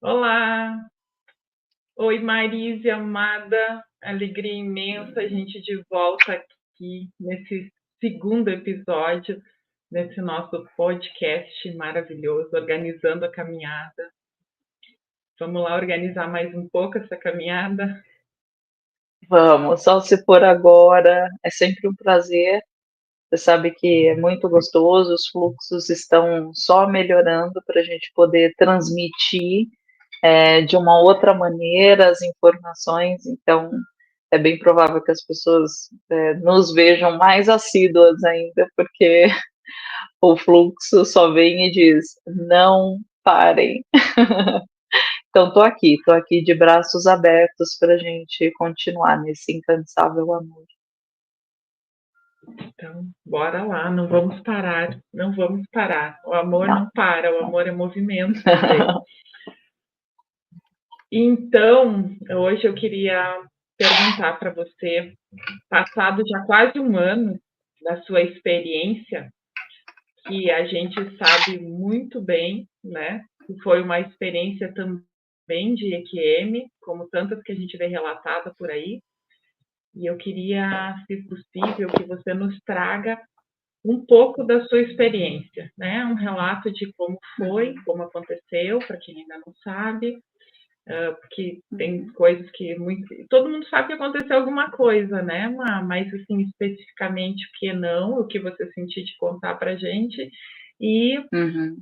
Olá! Oi, Marise amada, alegria imensa a gente de volta aqui nesse segundo episódio desse nosso podcast maravilhoso, Organizando a Caminhada. Vamos lá organizar mais um pouco essa caminhada? Vamos, só se for agora, é sempre um prazer. Você sabe que é muito gostoso, os fluxos estão só melhorando para a gente poder transmitir de uma outra maneira as informações, então é bem provável que as pessoas nos vejam mais assíduas ainda, porque o fluxo só vem e diz: não parem. Então, estou aqui de braços abertos para a gente continuar nesse incansável amor. Então, bora lá, não vamos parar, não vamos parar. O amor Não, não para, o não. amor é movimento também. Então, hoje eu queria perguntar para você, passado já quase um ano da sua experiência, que a gente sabe muito bem, né? Que foi uma experiência também de EQM, como tantas que a gente vê relatada por aí. E eu queria, se possível, que você nos traga um pouco da sua experiência, né? Um relato de como foi, como aconteceu, para quem ainda não sabe, porque tem coisas que todo mundo sabe que aconteceu alguma coisa, né? Mas assim, especificamente o que não, o que você sentiu de contar para gente. E Uhum.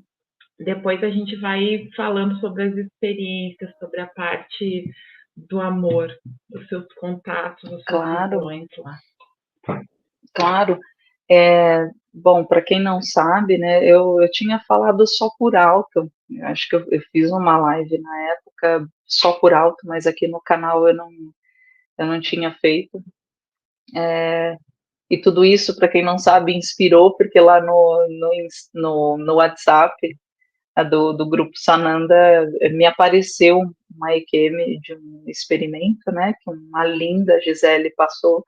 depois a gente vai falando sobre as experiências, sobre a parte do amor, os seus contatos, as suas Claro, visões lá. claro. Bom, para quem não sabe, né, eu tinha falado só por alto. Eu acho que eu fiz uma live na época só por alto, mas aqui no canal eu não tinha feito. E tudo isso, para quem não sabe, inspirou, porque lá no WhatsApp do grupo Sananda me apareceu uma EQM de um experimento, né, que uma linda Gisele passou.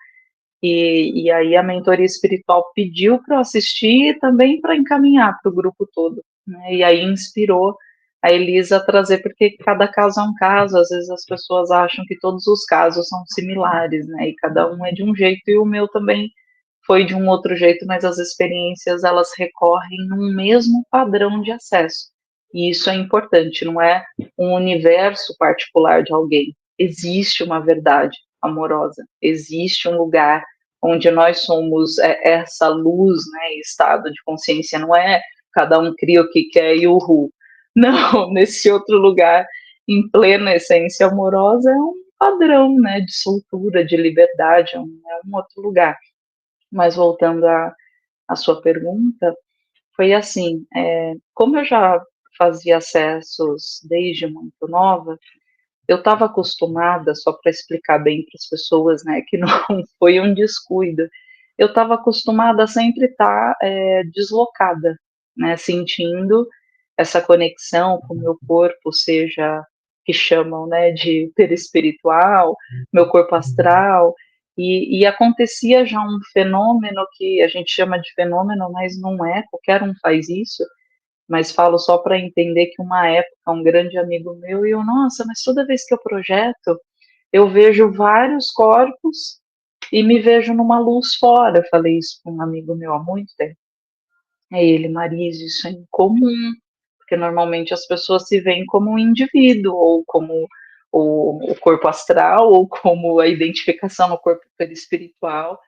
E aí a mentoria espiritual pediu para eu assistir e também para encaminhar para o grupo todo, né? E aí inspirou a Elisa a trazer, porque cada caso é um caso, às vezes as pessoas acham que todos os casos são similares, né? E cada um é de um jeito, e o meu também foi de um outro jeito, mas as experiências elas recorrem num mesmo padrão de acesso. E isso é importante, não é um universo particular de alguém. Existe uma verdade amorosa, existe um lugar onde nós somos essa luz, né, estado de consciência, não é cada um cria o que quer e uhul. Não, nesse outro lugar, em plena essência amorosa, é um padrão, né, de soltura, de liberdade, é um outro lugar. Mas voltando à sua pergunta, foi assim, como eu já fazia acessos desde muito nova, eu estava acostumada, só para explicar bem para as pessoas, né, que não foi um descuido, eu estava acostumada a sempre estar deslocada, né, sentindo essa conexão com o meu corpo, seja que chamam, né, de perispiritual, meu corpo astral, e acontecia já um fenômeno que a gente chama de fenômeno, mas não é, qualquer um faz isso, mas falo só para entender que uma época um grande amigo meu e eu, nossa, mas toda vez que eu projeto, eu vejo vários corpos e me vejo numa luz fora. Eu falei isso para um amigo meu há muito tempo. É ele, Marisa, isso é incomum, porque normalmente as pessoas se veem como um indivíduo, ou como o corpo astral, ou como a identificação no corpo perispiritual.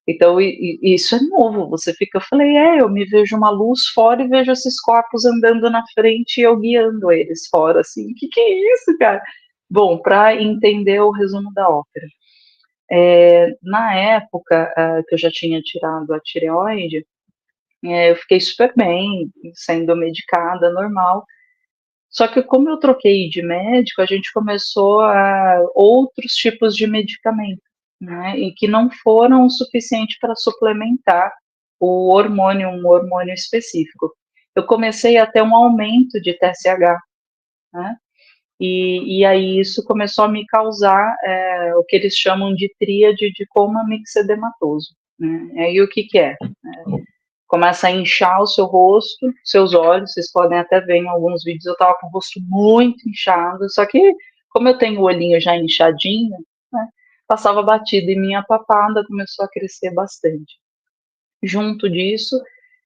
Então, isso é novo. Você fica, eu falei, eu me vejo uma luz fora e vejo esses corpos andando na frente e eu guiando eles fora, assim. Que é isso, cara? Bom, para entender o resumo da ópera. Na época que eu já tinha tirado a tireoide, eu fiquei super bem, sendo medicada, normal. Só que como eu troquei de médico, a gente começou a outros tipos de medicamento, né? E que não foram o suficiente para suplementar o hormônio, um hormônio específico. Eu comecei a ter um aumento de TSH, né? E aí isso começou a me causar o que eles chamam de tríade de coma mixedematoso, né? E o que é? começa a inchar o seu rosto, seus olhos, vocês podem até ver em alguns vídeos, eu tava com o rosto muito inchado, só que como eu tenho o olhinho já inchadinho, né, passava batido e minha papada começou a crescer bastante. Junto disso,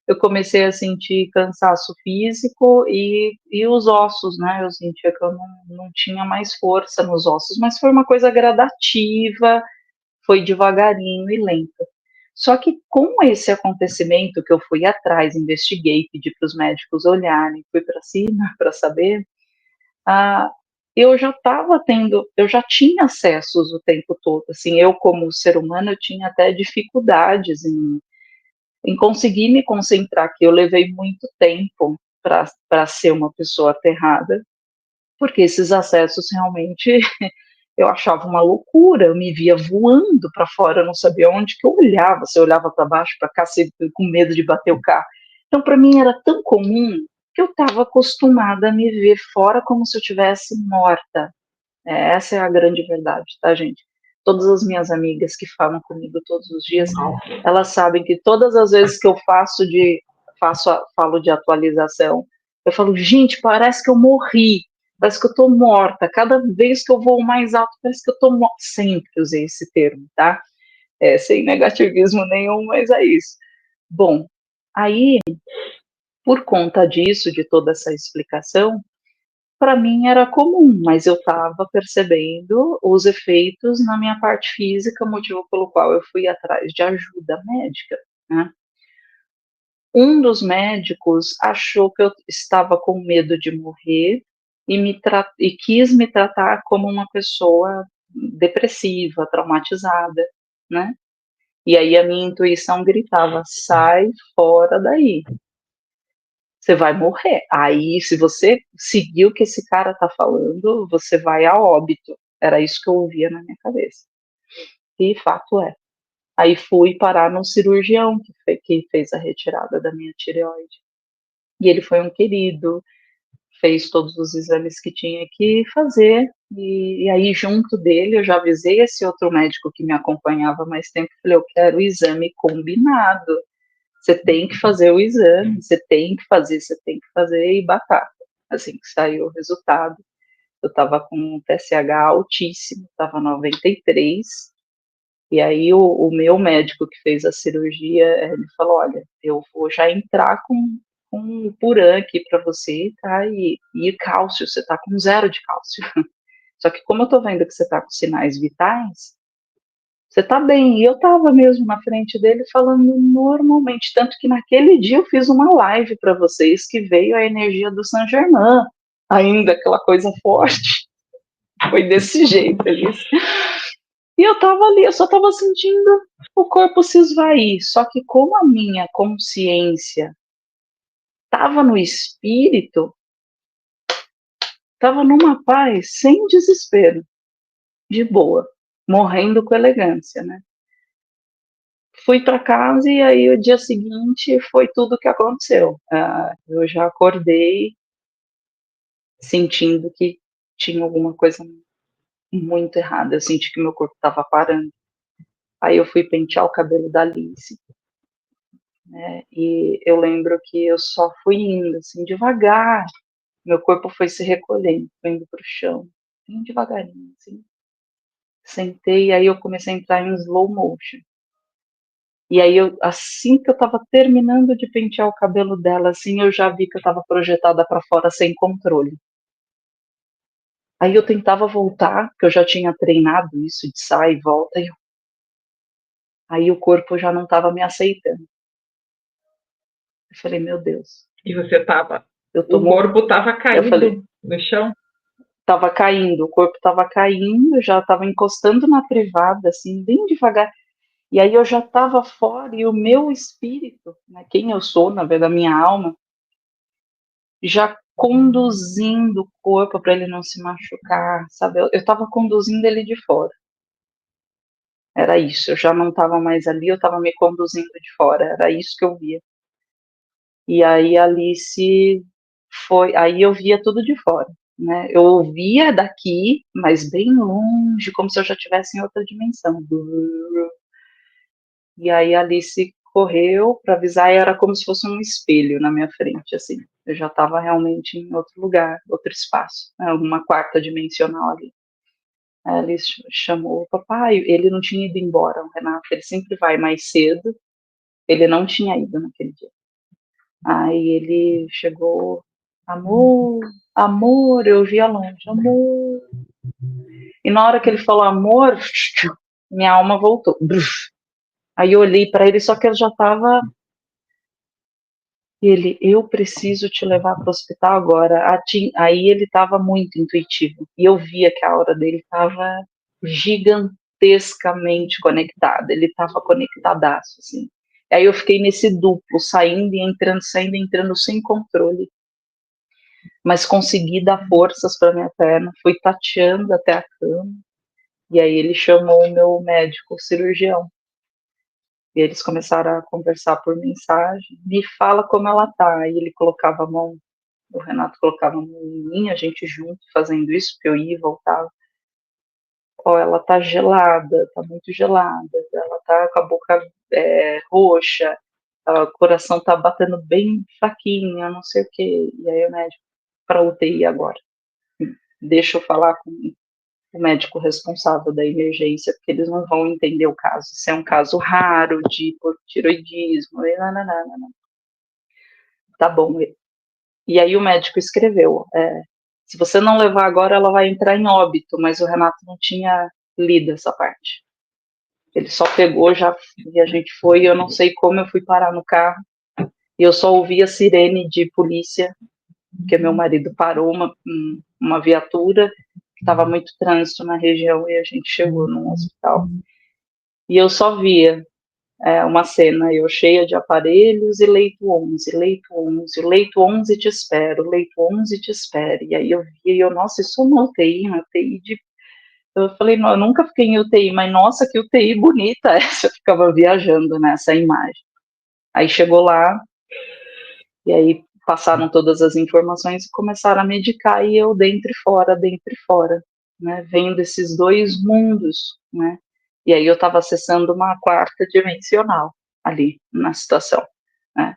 eu comecei a sentir cansaço físico e os ossos, né? Eu sentia que eu não tinha mais força nos ossos, mas foi uma coisa gradativa, foi devagarinho e lenta. Só que com esse acontecimento que eu fui atrás, investiguei, pedi para os médicos olharem, fui para cima para saber, ah, eu já estava tendo, eu já tinha acessos o tempo todo. Assim, eu como ser humano, eu tinha até dificuldades em conseguir me concentrar, que eu levei muito tempo para ser uma pessoa aterrada, porque esses acessos realmente eu achava uma loucura, eu me via voando para fora, eu não sabia onde que eu olhava, se eu olhava para baixo, para cá, com medo de bater o carro. Então, para mim era tão comum que eu estava acostumada a me ver fora como se eu tivesse morta. Essa é a grande verdade, tá, gente? Todas as minhas amigas que falam comigo todos os dias, elas sabem que todas as vezes que eu falo de atualização, eu falo, gente, parece que eu morri, parece que eu tô morta. Cada vez que eu vou mais alto, parece que eu tô morta. Sempre usei esse termo, tá? Sem negativismo nenhum, mas é isso. Bom, aí, por conta disso, de toda essa explicação, para mim era comum, mas eu estava percebendo os efeitos na minha parte física, motivo pelo qual eu fui atrás de ajuda médica, né? Um dos médicos achou que eu estava com medo de morrer e quis me tratar como uma pessoa depressiva, traumatizada, né? E aí a minha intuição gritava: sai fora daí, você vai morrer. Aí, se você seguir o que esse cara tá falando, você vai a óbito. Era isso que eu ouvia na minha cabeça. E fato é. Aí fui parar num cirurgião que fez a retirada da minha tireoide. E ele foi um querido, fez todos os exames que tinha que fazer. E aí, junto dele, eu já avisei esse outro médico que me acompanhava há mais tempo. Falei, eu quero o exame combinado. Você tem que fazer o exame, você tem que fazer, e batata. Assim que saiu o resultado, eu estava com um TSH altíssimo, estava 93, e aí o meu médico que fez a cirurgia, ele falou, olha, eu vou já entrar com um Puran aqui para você, tá? E cálcio, você está com 0 de cálcio. Só que como eu estou vendo que você está com sinais vitais, você tá bem. E eu tava mesmo na frente dele falando normalmente. Tanto que naquele dia eu fiz uma live para vocês que veio a energia do Saint Germain. Ainda aquela coisa forte. Foi desse jeito ali. E eu tava ali, eu só tava sentindo o corpo se esvair. Só que como a minha consciência tava no espírito, tava numa paz, sem desespero, de boa, morrendo com elegância, né? Fui para casa e aí o dia seguinte foi tudo o que aconteceu. Eu já acordei sentindo que tinha alguma coisa muito errada. Eu senti que meu corpo estava parando. Aí eu fui pentear o cabelo da Alice, né? E eu lembro que eu só fui indo assim devagar. Meu corpo foi se recolhendo, foi indo para o chão, bem devagarinho, assim. Sentei e aí eu comecei a entrar em slow motion. E aí, assim que eu estava terminando de pentear o cabelo dela, assim, eu já vi que eu estava projetada para fora sem controle. Aí eu tentava voltar, porque eu já tinha treinado isso de sai e volta, aí o corpo já não estava me aceitando. Eu falei, meu Deus. E você tava. O corpo estava caído no chão? Tava caindo, o corpo estava caindo, já estava encostando na privada, assim, bem devagar. E aí eu já estava fora e o meu espírito, né, quem eu sou, na verdade, a minha alma, já conduzindo o corpo para ele não se machucar, sabe? Eu estava conduzindo ele de fora. Era isso, eu já não estava mais ali, eu estava me conduzindo de fora, era isso que eu via. E aí a Alice aí eu via tudo de fora, né? Eu ouvia daqui, mas bem longe, como se eu já estivesse em outra dimensão. E aí a Alice correu para avisar, e era como se fosse um espelho na minha frente, assim. Eu já estava realmente em outro lugar, outro espaço, né, uma quarta dimensional ali. Aí ele chamou o papai, ele não tinha ido embora, o Renato, ele sempre vai mais cedo, ele não tinha ido naquele dia. Aí ele chegou, amor, amor, eu vi a longe, amor. E na hora que ele falou amor, minha alma voltou. Aí eu olhei para ele, só que ele já estava. Eu preciso te levar para o hospital agora. Aí ele estava muito intuitivo. E eu via que a aura dele estava gigantescamente conectada. Ele estava conectadaço, assim. Aí eu fiquei nesse duplo, saindo e entrando sem controle. Mas consegui dar forças para minha perna, fui tateando até a cama. E aí ele chamou o meu médico, o cirurgião. E eles começaram a conversar por mensagem. Me fala como ela tá. Aí ele colocava a mão, o Renato colocava a mão em mim, a gente junto fazendo isso, porque eu ia e voltava. Ó, ela tá gelada, tá muito gelada. Ela tá com a boca roxa, o coração tá batendo bem fraquinho, não sei o quê. E aí o médico, para UTI agora. Deixa eu falar com o médico responsável da emergência, porque eles não vão entender o caso. Se é um caso raro de hipotiroidismo, e não. Tá bom. E aí o médico escreveu, se você não levar agora, ela vai entrar em óbito, mas o Renato não tinha lido essa parte. Ele só pegou, já, e a gente foi, eu não sei como eu fui parar no carro, e eu só ouvi a sirene de polícia, porque meu marido parou uma viatura, estava muito trânsito na região, e a gente chegou num hospital. E eu só via uma cena, eu cheia de aparelhos e leito 11, o leito 11 te espero, o leito 11 te espera. E aí eu via, e eu, nossa, isso é uma UTI de... Eu falei, não, eu nunca fiquei em UTI, mas nossa, que UTI bonita essa. Eu ficava viajando nessa imagem. Aí chegou lá, e aí passaram todas as informações e começaram a medicar, e eu dentro e fora, né, vendo esses dois mundos, né, e aí eu estava acessando uma quarta dimensional ali na situação, né,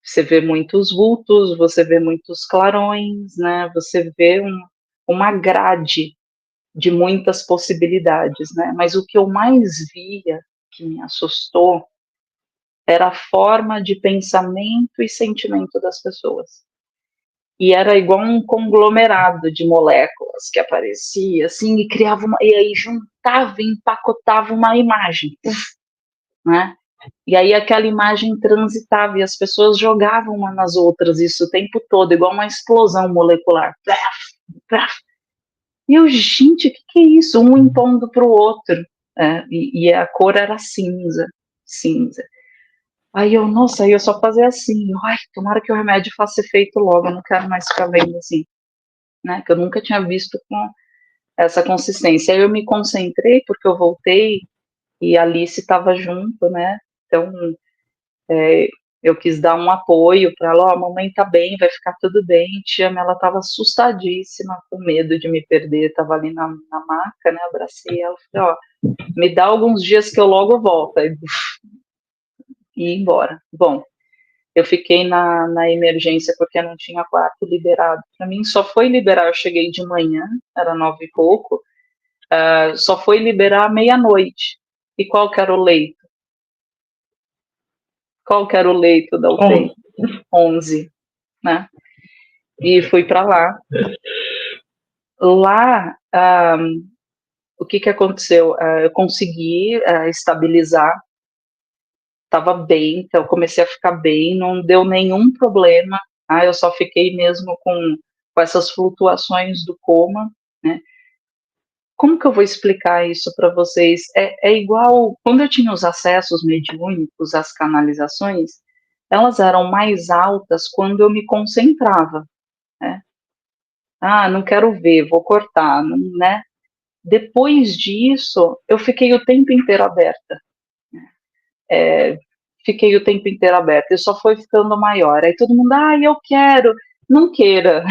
você vê muitos vultos, você vê muitos clarões, né, você vê uma grade de muitas possibilidades, né, mas o que eu mais via, que me assustou, era a forma de pensamento e sentimento das pessoas. E era igual um conglomerado de moléculas que aparecia, assim, e criava e aí juntava e empacotava uma imagem, né? E aí aquela imagem transitava e as pessoas jogavam umas nas outras isso o tempo todo, igual uma explosão molecular. E eu, gente, o que é isso? Um impondo para o outro. E a cor era cinza, cinza. Aí eu, nossa, aí eu só fazia assim, ai, tomara que o remédio faça efeito logo, eu não quero mais ficar vendo assim, né, que eu nunca tinha visto com essa consistência. Aí eu me concentrei, porque eu voltei, e a Alice estava junto, né, então eu quis dar um apoio para ela, ó, a mamãe tá bem, vai ficar tudo bem, tia, ela estava assustadíssima, com medo de me perder, estava ali na maca, né, abracei ela, falei, ó, me dá alguns dias que eu logo volto, aí, e ir embora. Bom, eu fiquei na emergência porque não tinha quarto liberado. Para mim, só foi liberar, eu cheguei de manhã, era 9 e pouco, só foi liberar meia-noite. E qual que era o leito? Qual que era o leito da UTI? 11, né? E fui para lá. Lá, o que aconteceu? Eu consegui estabilizar, estava bem, então eu comecei a ficar bem, não deu nenhum problema, eu só fiquei mesmo com essas flutuações do coma, né? Como que eu vou explicar isso para vocês? É igual, quando eu tinha os acessos mediúnicos, as canalizações, elas eram mais altas quando eu me concentrava, né? Não quero ver, vou cortar, né? Depois disso, eu fiquei o tempo inteiro aberta. Fiquei o tempo inteiro aberta, e só foi ficando maior. Aí todo mundo, eu quero. Não queira,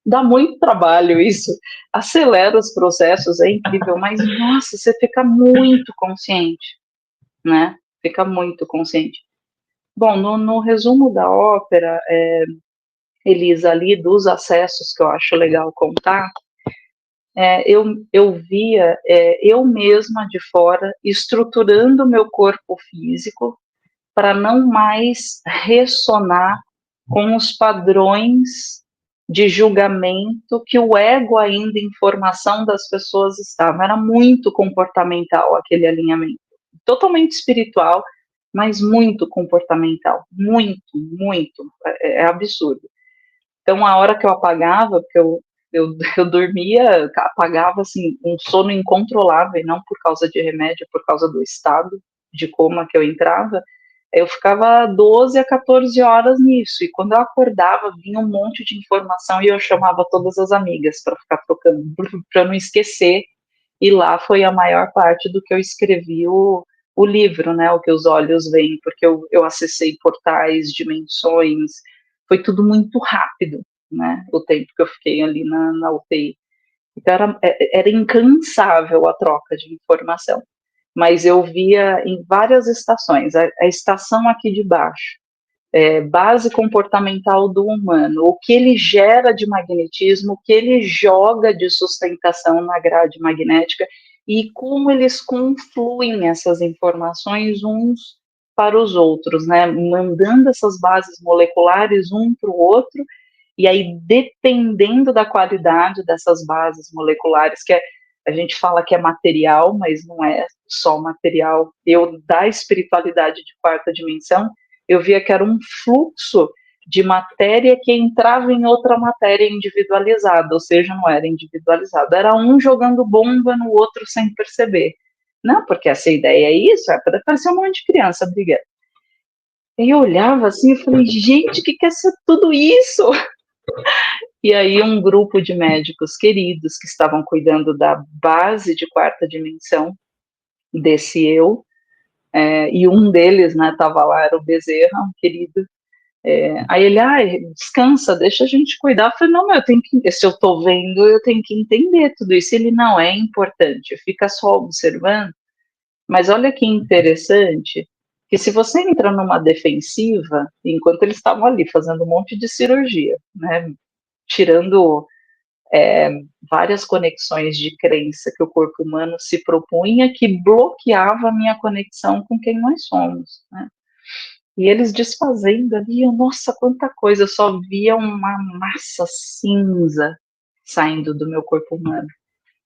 dá muito trabalho isso, acelera os processos, é incrível, mas nossa, você fica muito consciente, né? fica muito consciente. Bom, no resumo da ópera, Elisa, ali dos acessos que eu acho legal contar, eu via eu mesma de fora estruturando o meu corpo físico para não mais ressonar com os padrões de julgamento que o ego ainda em formação das pessoas estava. Era muito comportamental aquele alinhamento. Totalmente espiritual, mas muito comportamental. Muito, muito. É absurdo. Então, a hora que eu apagava, porque eu dormia, apagava assim, um sono incontrolável, não por causa de remédio, por causa do estado de coma que eu entrava, eu ficava 12 a 14 horas nisso, e quando eu acordava, vinha um monte de informação e eu chamava todas as amigas para ficar trocando, para não esquecer, e lá foi a maior parte do que eu escrevi o livro, né, o que os olhos veem, porque eu acessei portais, dimensões, foi tudo muito rápido, né, o tempo que eu fiquei ali na UTI. Então era incansável a troca de informação, mas eu via em várias estações, a estação aqui de baixo, base comportamental do humano, o que ele gera de magnetismo, o que ele joga de sustentação na grade magnética e como eles confluem essas informações uns para os outros, né? Mandando essas bases moleculares um para o outro, e aí dependendo da qualidade dessas bases moleculares, a gente fala que é material, mas não é só material, da espiritualidade de quarta dimensão, eu via que era um fluxo de matéria que entrava em outra matéria individualizada, ou seja, não era individualizado, era um jogando bomba no outro sem perceber. Não, porque essa ideia é isso, para parecer um monte de criança brigando. E eu olhava assim e falei, gente, o que é tudo isso? E aí um grupo de médicos queridos que estavam cuidando da base de quarta dimensão desse eu, e um deles, né, estava lá, era o Bezerra, um querido. Aí ele, descansa, deixa a gente cuidar. Eu falei, não, eu tenho que, se eu estou vendo, eu tenho que entender tudo isso. Ele, não, é importante, fica só observando. Mas olha que interessante, que se você entra numa defensiva, enquanto eles estavam ali fazendo um monte de cirurgia, né, tirando várias conexões de crença que o corpo humano se propunha, que bloqueava a minha conexão com quem nós somos, né? E eles desfazendo ali, nossa, quanta coisa, eu só via uma massa cinza saindo do meu corpo humano.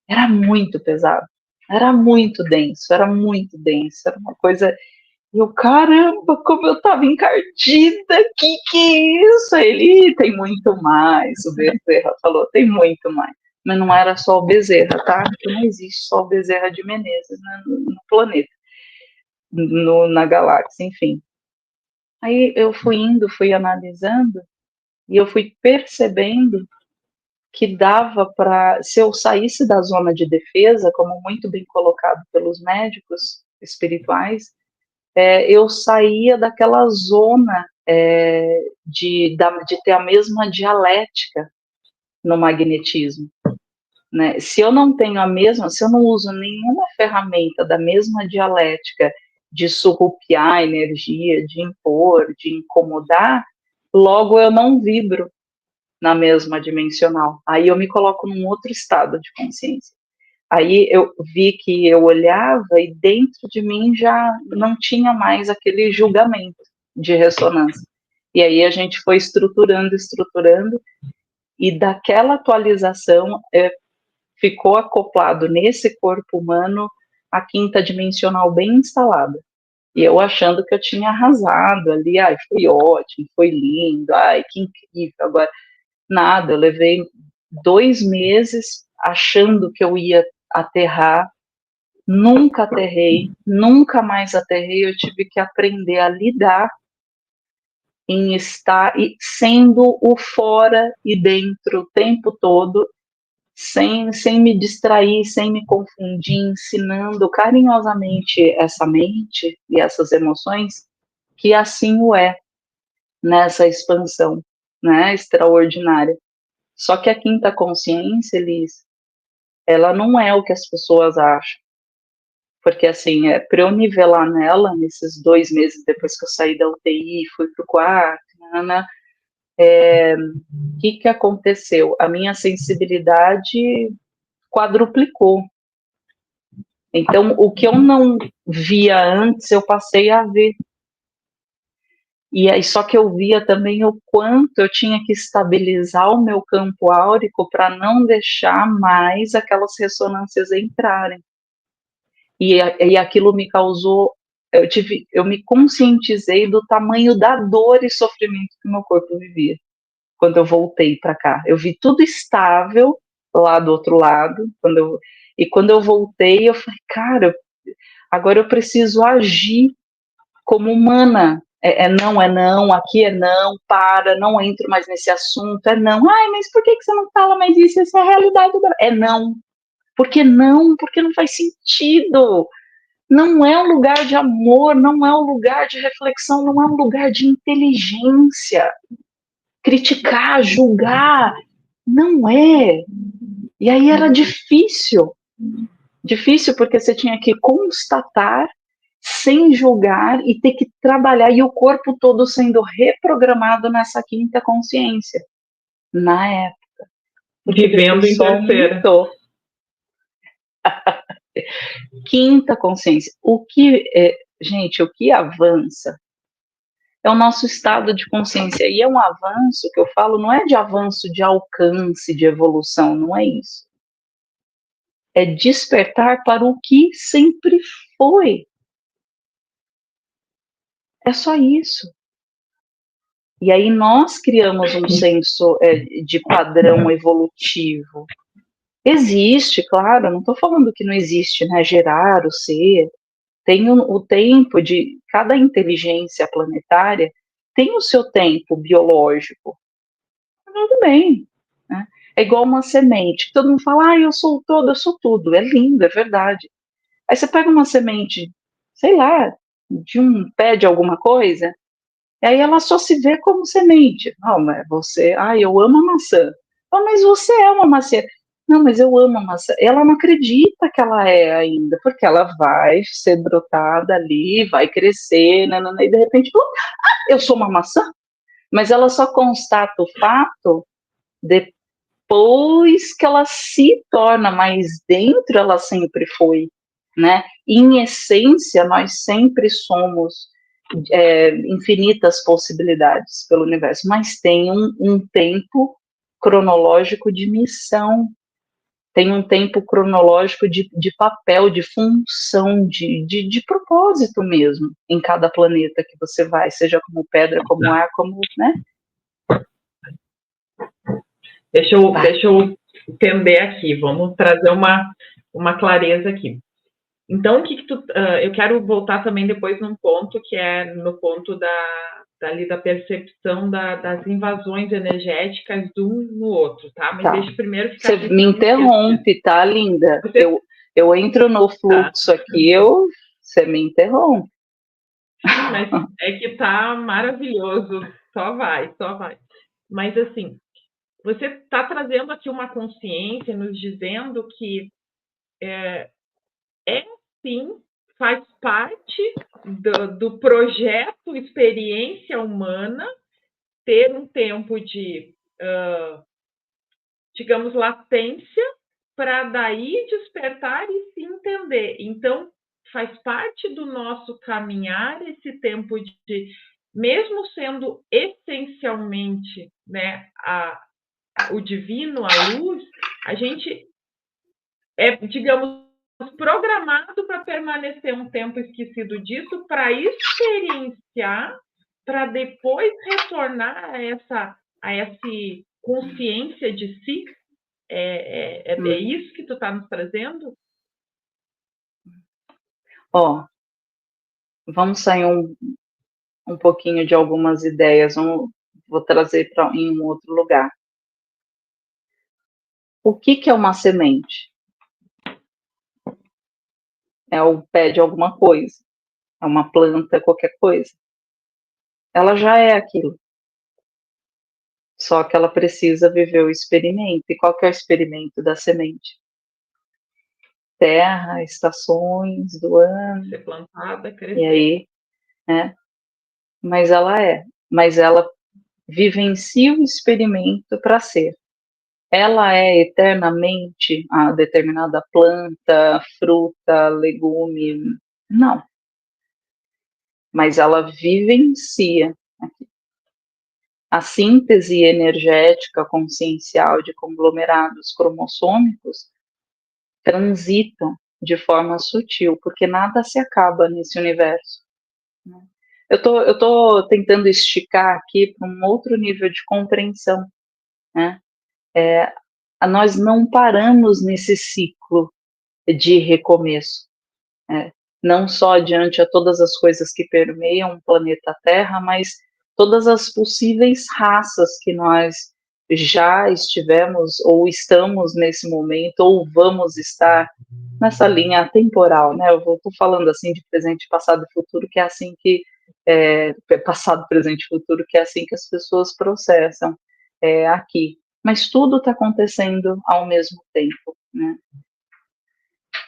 Era muito pesado, era muito denso, era uma coisa. E eu, caramba, como eu tava encardida, que é isso? Ele tem muito mais, o Bezerra falou, tem muito mais. Mas não era só o Bezerra, tá? Porque não existe só o Bezerra de Menezes, né, no planeta, na galáxia, enfim. Aí eu fui analisando, e eu fui percebendo que dava para, se eu saísse da zona de defesa, como muito bem colocado pelos médicos espirituais, eu saía daquela zona de ter a mesma dialética no magnetismo, né? Se eu não tenho a mesma, se eu não uso nenhuma ferramenta da mesma dialética de surrupiar a energia, de impor, de incomodar, logo eu não vibro na mesma dimensional. Aí eu me coloco num outro estado de consciência. Aí eu vi que eu olhava e dentro de mim já não tinha mais aquele julgamento de ressonância. E aí a gente foi estruturando, e daquela atualização ficou acoplado nesse corpo humano a quinta dimensional bem instalada. E eu achando que eu tinha arrasado ali, foi ótimo, foi lindo, que incrível. Agora, nada, eu levei 2 meses achando que eu ia aterrar, nunca aterrei, nunca mais aterrei, eu tive que aprender a lidar em estar sendo o fora e dentro o tempo todo, sem me distrair, sem me confundir, ensinando carinhosamente essa mente e essas emoções, que assim o é nessa expansão, né, extraordinária. Só que a quinta consciência, Elis, ela não é o que as pessoas acham. Porque, assim, para eu nivelar nela, nesses 2 meses depois que eu saí da UTI, fui pro quarto, né, o que aconteceu? A minha sensibilidade quadruplicou. Então, o que eu não via antes, eu passei a ver. E aí, só que eu via também o quanto eu tinha que estabilizar o meu campo áurico para não deixar mais aquelas ressonâncias entrarem. E aquilo me causou, eu me conscientizei do tamanho da dor e sofrimento que o meu corpo vivia quando eu voltei para cá. Eu vi tudo estável lá do outro lado, e quando eu voltei, eu falei, cara, agora eu preciso agir como humana. É não, aqui é não, para, não entro mais nesse assunto, é não. Ai, mas por que você não fala mais isso? Essa é a realidade. É não. Por que não? Porque não faz sentido. Não é um lugar de amor, não é um lugar de reflexão, não é um lugar de inteligência. Criticar, julgar, não é. E aí era difícil. Difícil porque você tinha que constatar sem julgar e ter que trabalhar, e o corpo todo sendo reprogramado nessa quinta consciência, na época. Porque Vivendo depois em só terceira. aumentou. Quinta consciência. Gente, o que avança é o nosso estado de consciência. E é um avanço que eu falo, não é de avanço de alcance, de evolução, não é isso. É despertar para o que sempre foi. É só isso. E aí nós criamos um senso de padrão evolutivo. Existe, claro, não estou falando que não existe, né? Gerar o ser. Tem o tempo de cada inteligência planetária tem o seu tempo biológico. Tudo bem. Né? É igual uma semente. Todo mundo fala, eu sou todo, eu sou tudo. É lindo, é verdade. Aí você pega uma semente, sei lá, de um pé de alguma coisa, e aí ela só se vê como semente. Não, mas você, eu amo a maçã. Mas você é uma maçã. Não, mas eu amo a maçã. Ela não acredita que ela é ainda, porque ela vai ser brotada ali, vai crescer, nanana, e de repente, eu sou uma maçã. Mas ela só constata o fato depois que ela se torna, mas dentro ela sempre foi, né? Em essência, nós sempre somos infinitas possibilidades pelo universo, mas tem um tempo cronológico de missão, tem um tempo cronológico de papel, de função, de propósito mesmo, em cada planeta que você vai, seja como pedra, como ar, como, né? Deixa eu entender aqui, vamos trazer uma clareza aqui. Então, eu quero voltar também depois num ponto que é no ponto da percepção das invasões energéticas de um no outro, tá? Mas deixa primeiro ficar Você aqui. me interrompe, tá, linda? Eu entro no fluxo aqui, você me interrompe. Mas é que tá maravilhoso, só vai. Mas assim, você está trazendo aqui uma consciência, nos dizendo que sim, faz parte do projeto experiência humana ter um tempo de, digamos, latência para daí despertar e se entender. Então, faz parte do nosso caminhar esse tempo de mesmo sendo essencialmente, né, o divino, a luz, a gente digamos, programado para permanecer um tempo esquecido disso, para experienciar, para depois retornar a essa consciência de si. É isso que tu está nos trazendo? Vamos sair um pouquinho de algumas ideias, vou trazer em um outro lugar. O que é uma semente? É o pé de alguma coisa, é uma planta, qualquer coisa. Ela já é aquilo. Só que ela precisa viver o experimento. E qual que é o experimento da semente? terra, estações do ano, Ser plantada, e crescer. aí, né? Mas ela vivencia o experimento para ser. Ela é eternamente a determinada planta, fruta, legume? Não, mas ela vivencia. A síntese energética consciencial de conglomerados cromossômicos transitam de forma sutil, porque nada se acaba nesse universo. Eu tô tentando esticar aqui para um outro nível de compreensão, né? Nós não paramos nesse ciclo de recomeço, né? Não só diante a todas as coisas que permeiam o planeta Terra, mas todas as possíveis raças que nós já estivemos ou estamos nesse momento ou vamos estar nessa linha temporal, né? Eu estou falando assim de presente, passado e futuro, que é assim que passado, presente e futuro, que é assim que as pessoas processam aqui. Mas tudo está acontecendo ao mesmo tempo, né?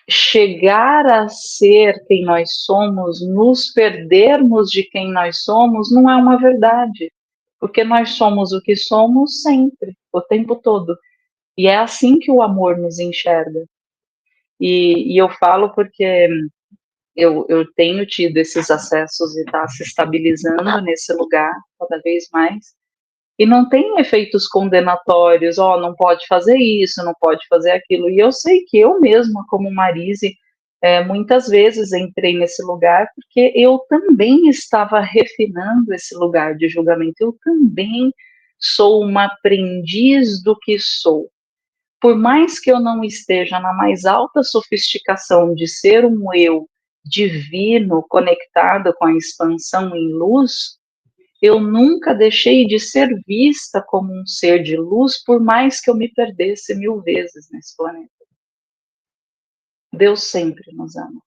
Chegar a ser quem nós somos, nos perdermos de quem nós somos, não é uma verdade, porque nós somos o que somos sempre, o tempo todo. E é assim que o amor nos enxerga. E eu falo porque eu tenho tido esses acessos e está se estabilizando nesse lugar cada vez mais. E não tem efeitos condenatórios, ó, não pode fazer isso, não pode fazer aquilo. E eu sei que eu mesma, como Marise, muitas vezes entrei nesse lugar porque eu também estava refinando esse lugar de julgamento. Eu também sou uma aprendiz do que sou. Por mais que eu não esteja na mais alta sofisticação de ser um eu divino conectado com a expansão em luz, eu nunca deixei de ser vista como um ser de luz, por mais que eu me perdesse 1000 vezes nesse planeta. Deus sempre nos ama.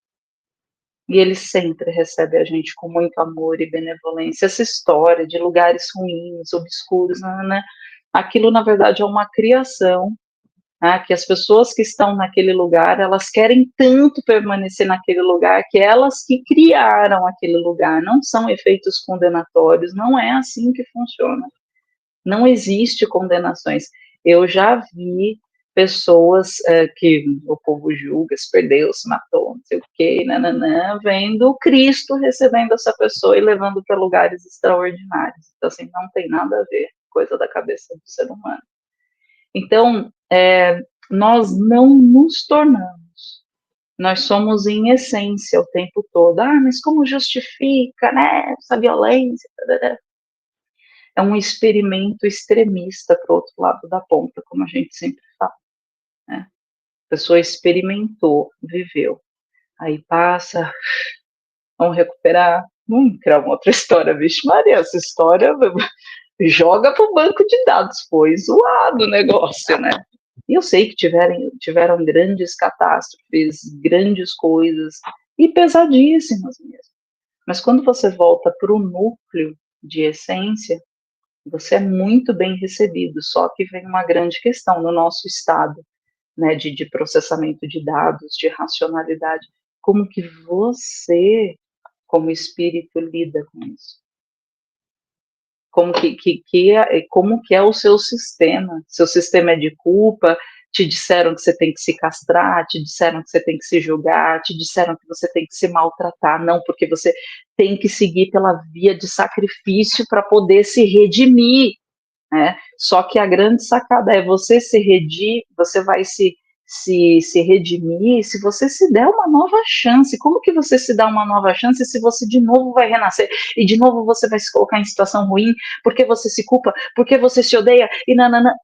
E Ele sempre recebe a gente com muito amor e benevolência. Essa história de lugares ruins, obscuros, né? Aquilo, na verdade, é uma criação, né? Que as pessoas que estão naquele lugar, elas querem tanto permanecer naquele lugar, que elas que criaram aquele lugar. Não são efeitos condenatórios, não é assim que funciona. Não existe condenações. Eu já vi pessoas que o povo julga, se perdeu, se matou, não sei o quê, nananã, vendo Cristo recebendo essa pessoa e levando para lugares extraordinários. Então, assim, não tem nada a ver, coisa da cabeça do ser humano. Então, nós não nos tornamos, nós somos em essência o tempo todo. Ah, mas como justifica, né, essa violência? É um experimento extremista para o outro lado da ponta, como a gente sempre fala, né? A pessoa experimentou, viveu, aí passa, vamos recuperar, criar uma outra história. Vixe Maria, essa história joga para o banco de dados, foi zoado o negócio, né? E eu sei que tiveram grandes catástrofes, grandes coisas, e pesadíssimas mesmo. Mas quando você volta para o núcleo de essência, você é muito bem recebido, só que vem uma grande questão no nosso estado, né, de processamento de dados, de racionalidade. Como que você, como espírito, lida com isso? Como que é o seu sistema? Seu sistema é de culpa? Te disseram que você tem que se castrar, te disseram que você tem que se julgar, te disseram que você tem que se maltratar, não, porque você tem que seguir pela via de sacrifício para poder se redimir, né? Só que a grande sacada é você se redimir, você vai se redimir se você se der uma nova chance. Como que você se dá uma nova chance se você de novo vai renascer e de novo você vai se colocar em situação ruim, porque você se culpa, porque você se odeia e nanana.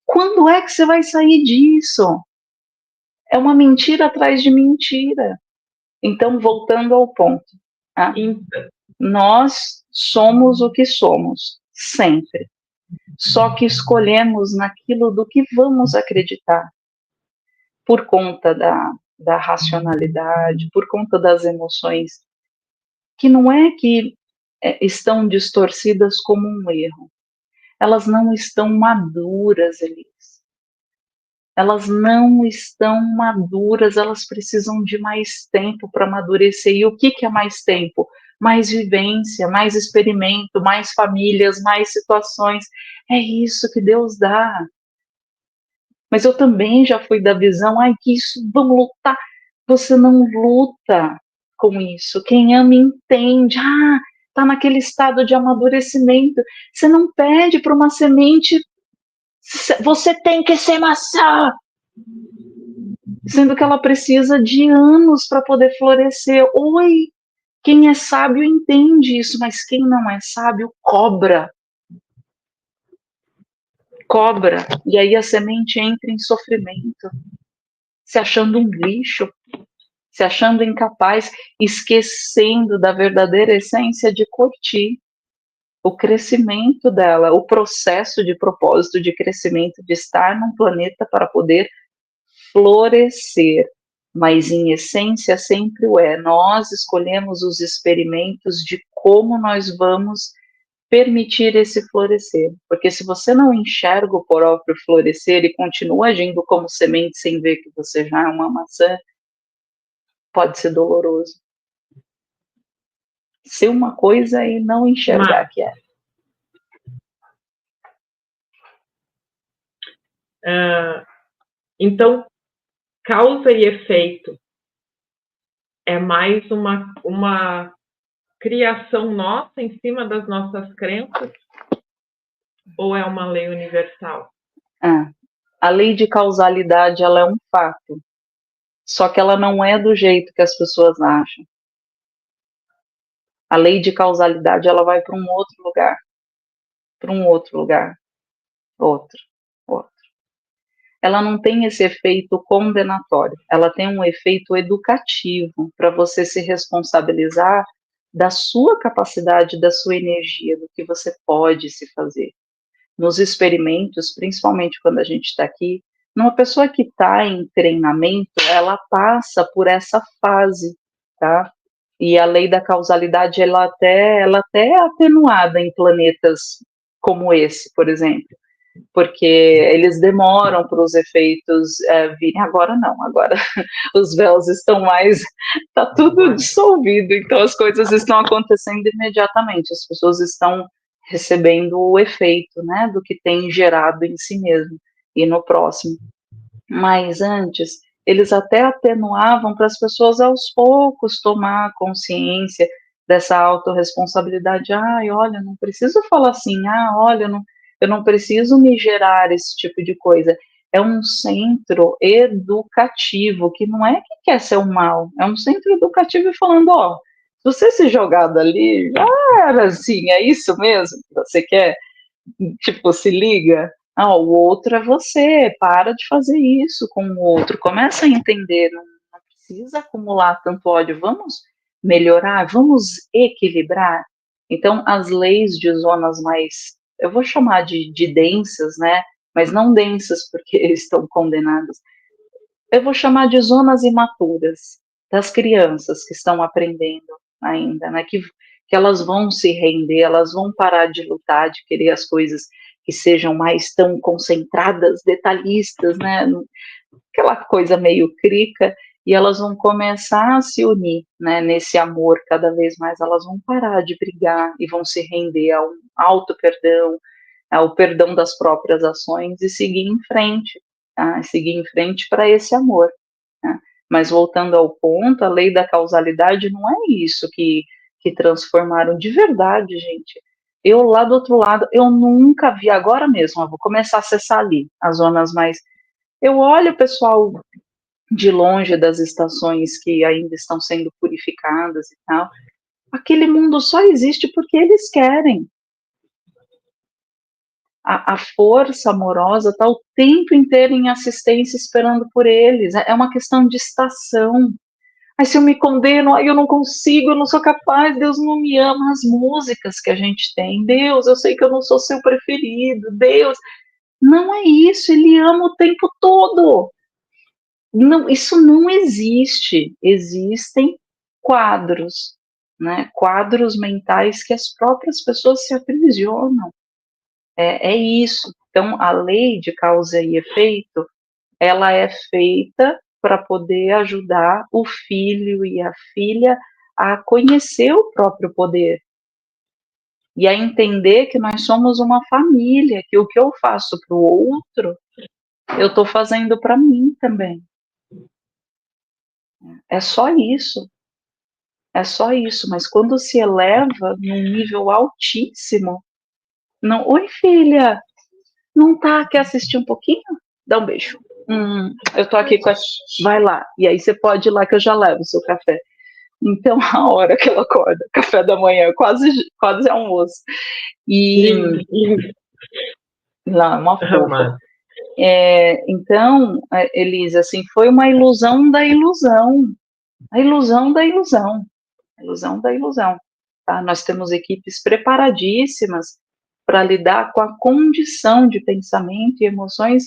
Quando é que você vai sair disso? É uma mentira atrás de mentira. Então, voltando ao ponto, tá? Nós somos o que somos, sempre. Só que escolhemos naquilo do que vamos acreditar, por conta da racionalidade, por conta das emoções, que não é que estão distorcidas como um erro, elas não estão maduras, Elis. elas não estão maduras, elas precisam de mais tempo para amadurecer. E o que é mais tempo? Mais vivência, mais experimento, mais famílias, mais situações. É isso que Deus dá. Mas eu também já fui da visão, ai, que isso, vamos lutar. Você não luta com isso. Quem ama entende. Ah, está naquele estado de amadurecimento. Você não pede para uma semente, você tem que ser maçã, sendo que ela precisa de anos para poder florescer. Oi, quem é sábio entende isso, mas quem não é sábio cobra. Cobra, e aí a semente entra em sofrimento, se achando um lixo, se achando incapaz, esquecendo da verdadeira essência de curtir o crescimento dela, o processo de propósito de crescimento, de estar num planeta para poder florescer. Mas em essência sempre o é. Nós escolhemos os experimentos de como nós vamos permitir esse florescer. Porque se você não enxerga o próprio florescer e continua agindo como semente sem ver que você já é uma maçã, pode ser doloroso. Ser uma coisa e não enxergar que é. Então, causa e efeito é mais uma criação nossa em cima das nossas crenças ou é uma lei universal? A lei de causalidade, ela é um fato, só que ela não é do jeito que as pessoas acham. A lei de causalidade, ela vai para um outro lugar, outro. Ela não tem esse efeito condenatório, ela tem um efeito educativo para você se responsabilizar da sua capacidade, da sua energia, do que você pode se fazer. Nos experimentos, principalmente quando a gente está aqui, uma pessoa que está em treinamento, ela passa por essa fase, tá? E a lei da causalidade, ela até é atenuada em planetas como esse, por exemplo, porque eles demoram para os efeitos virem. Agora não, agora os véus estão mais, está tudo dissolvido, então as coisas estão acontecendo imediatamente, as pessoas estão recebendo o efeito, né, do que tem gerado em si mesmo e no próximo. Mas antes, eles até atenuavam para as pessoas aos poucos tomar consciência dessa autorresponsabilidade. Ai, olha, não preciso falar assim, olha, eu não preciso me gerar esse tipo de coisa. É um centro educativo, que não é que quer ser o mal, é um centro educativo falando, ó, se você se jogar dali, já era assim, é isso mesmo que você quer? Tipo, se liga, o outro é você, para de fazer isso com o outro, começa a entender, não precisa acumular tanto ódio, vamos melhorar, vamos equilibrar. Então, as leis de zonas mais, eu vou chamar de densas, né, mas não densas porque estão condenadas, eu vou chamar de zonas imaturas, das crianças que estão aprendendo ainda, né, que elas vão se render, elas vão parar de lutar, de querer as coisas que sejam mais tão concentradas, detalhistas, né, aquela coisa meio crica, e elas vão começar a se unir, né, nesse amor cada vez mais, elas vão parar de brigar e vão se render ao auto-perdão, ao perdão das próprias ações e seguir em frente, tá? Seguir em frente para esse amor. Né? Mas voltando ao ponto, a lei da causalidade não é isso que transformaram de verdade, gente. Eu lá do outro lado, eu nunca vi, agora mesmo, eu vou começar a acessar ali, as zonas mais. Eu olho o pessoal de longe das estações que ainda estão sendo purificadas e tal. Aquele mundo só existe porque eles querem. A força amorosa está o tempo inteiro em assistência esperando por eles. É uma questão de estação. Aí se eu me condeno, aí eu não consigo, eu não sou capaz, Deus não me ama. As músicas que a gente tem, Deus, eu sei que eu não sou seu preferido, Deus. Não é isso, Ele ama o tempo todo. Não, isso não existe. Existem quadros, né? Quadros mentais que as próprias pessoas se aprisionam. É isso. Então, a lei de causa e efeito ela é feita para poder ajudar o filho e a filha a conhecer o próprio poder e a entender que nós somos uma família, que o que eu faço para o outro, eu estou fazendo para mim também. É só isso. É só isso. Mas quando se eleva num nível altíssimo, não, oi filha, não tá? Quer assistir um pouquinho? Dá um beijo. Eu tô aqui com a... Vai lá. E aí você pode ir lá que eu já levo o seu café. Então, a hora que ela acorda, café da manhã, quase almoço. E Lindo, lindo. lá, uma fofa. Amado. Então, Elise, assim, foi uma ilusão da ilusão. A ilusão da ilusão. A ilusão da ilusão. Tá? Nós temos equipes preparadíssimas para lidar com a condição de pensamento e emoções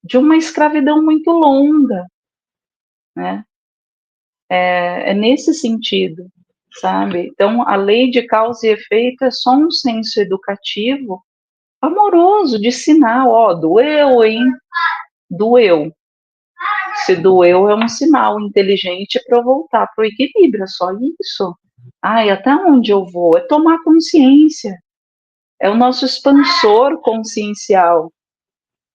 de uma escravidão muito longa, né? É nesse sentido, sabe? Então, a lei de causa e efeito é só um senso educativo amoroso, de sinal, ó, doeu, hein? Doeu. Se doeu é um sinal inteligente para eu voltar para o equilíbrio, é só isso. Ai, até onde eu vou? É tomar consciência. É o nosso expansor consciencial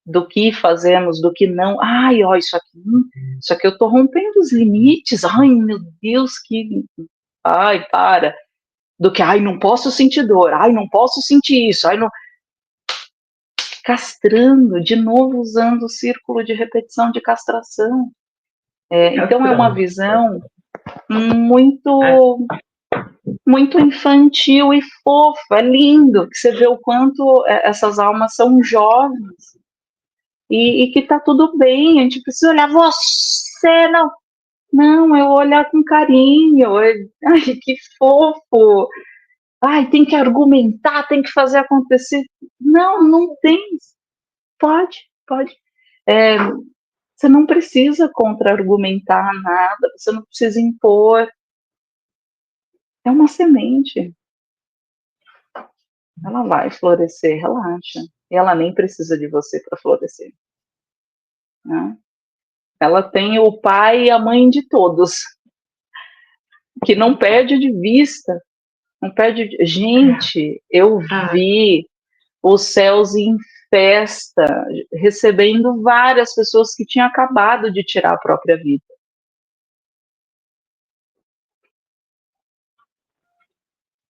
do que fazemos, do que não. Ai, ó, isso aqui eu estou rompendo os limites. Ai, meu Deus, que. Ai, para. Do que, ai, não posso sentir dor. Ai, não posso sentir isso. Ai, não. Castrando, de novo usando o círculo de repetição de castração. Então, é uma Castrando. visão É, muito muito infantil e fofa, é lindo, que você vê o quanto essas almas são jovens e que tá tudo bem, a gente precisa olhar você, não, eu olhar com carinho, ai, que fofo, ai, tem que argumentar, tem que fazer acontecer, não tem, pode, é, você não precisa contra-argumentar nada, você não precisa impor, é uma semente, ela vai florescer, relaxa. E ela nem precisa de você para florescer. Né? Ela tem o pai e a mãe de todos, que não perde de vista. Não perde de... Gente, eu ah, vi os céus em festa, recebendo várias pessoas que tinham acabado de tirar a própria vida.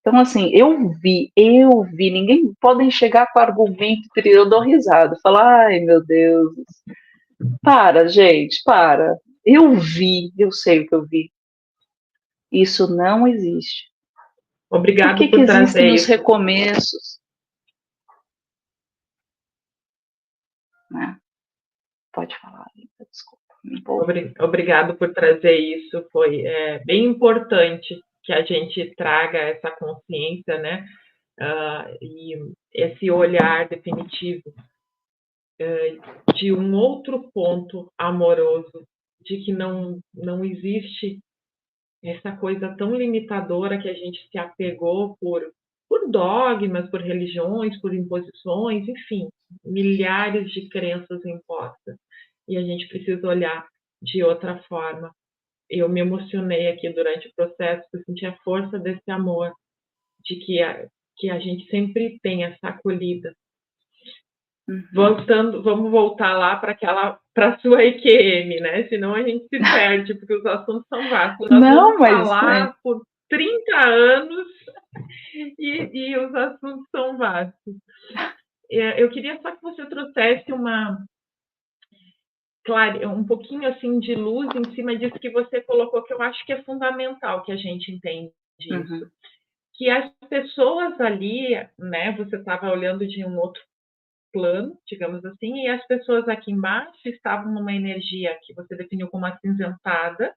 Então, assim, eu vi, ninguém podem chegar com argumento, eu dou risada, falar, ai meu Deus, para, gente, para. Eu vi, eu sei o que eu vi. Isso não existe. Por obrigado que por trazer existem os isso. recomeços? Né? Pode falar, desculpa, me empolguei. Obrigado por trazer isso. Foi bem importante que a gente traga essa consciência, né? E esse olhar definitivo de um outro ponto amoroso, de que não existe essa coisa tão limitadora que a gente se apegou por dogmas, por religiões, por imposições, enfim, milhares de crenças impostas. E a gente precisa olhar de outra forma. Eu me emocionei aqui durante o processo, porque eu senti a força desse amor, de que a gente sempre tem essa acolhida. Vamos voltar lá para a sua EQM, né? Senão a gente se perde, porque os assuntos são vastos. Nós Não, vamos mas falar por 30 anos e os assuntos são vastos. Eu queria só que você trouxesse um pouquinho assim de luz em cima disso que você colocou, que eu acho que é fundamental que a gente entenda isso. Que as pessoas ali, né? Você estava olhando de um outro plano, digamos assim, e as pessoas aqui embaixo estavam numa energia que você definiu como acinzentada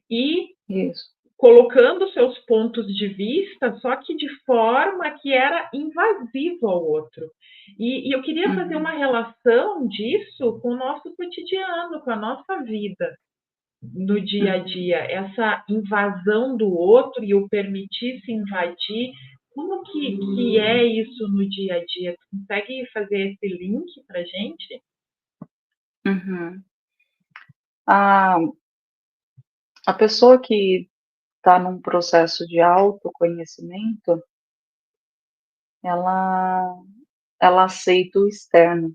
e isso. colocando seus pontos de vista, só que de forma que era invasiva ao outro. E eu queria fazer uma relação disso com o nosso cotidiano, com a nossa vida no dia a dia, essa invasão do outro e o permitir se invadir. Como que é isso no dia a dia? Tu consegue fazer esse link para gente? Uhum. A, a pessoa que está num processo de autoconhecimento, ela, ela aceita o externo.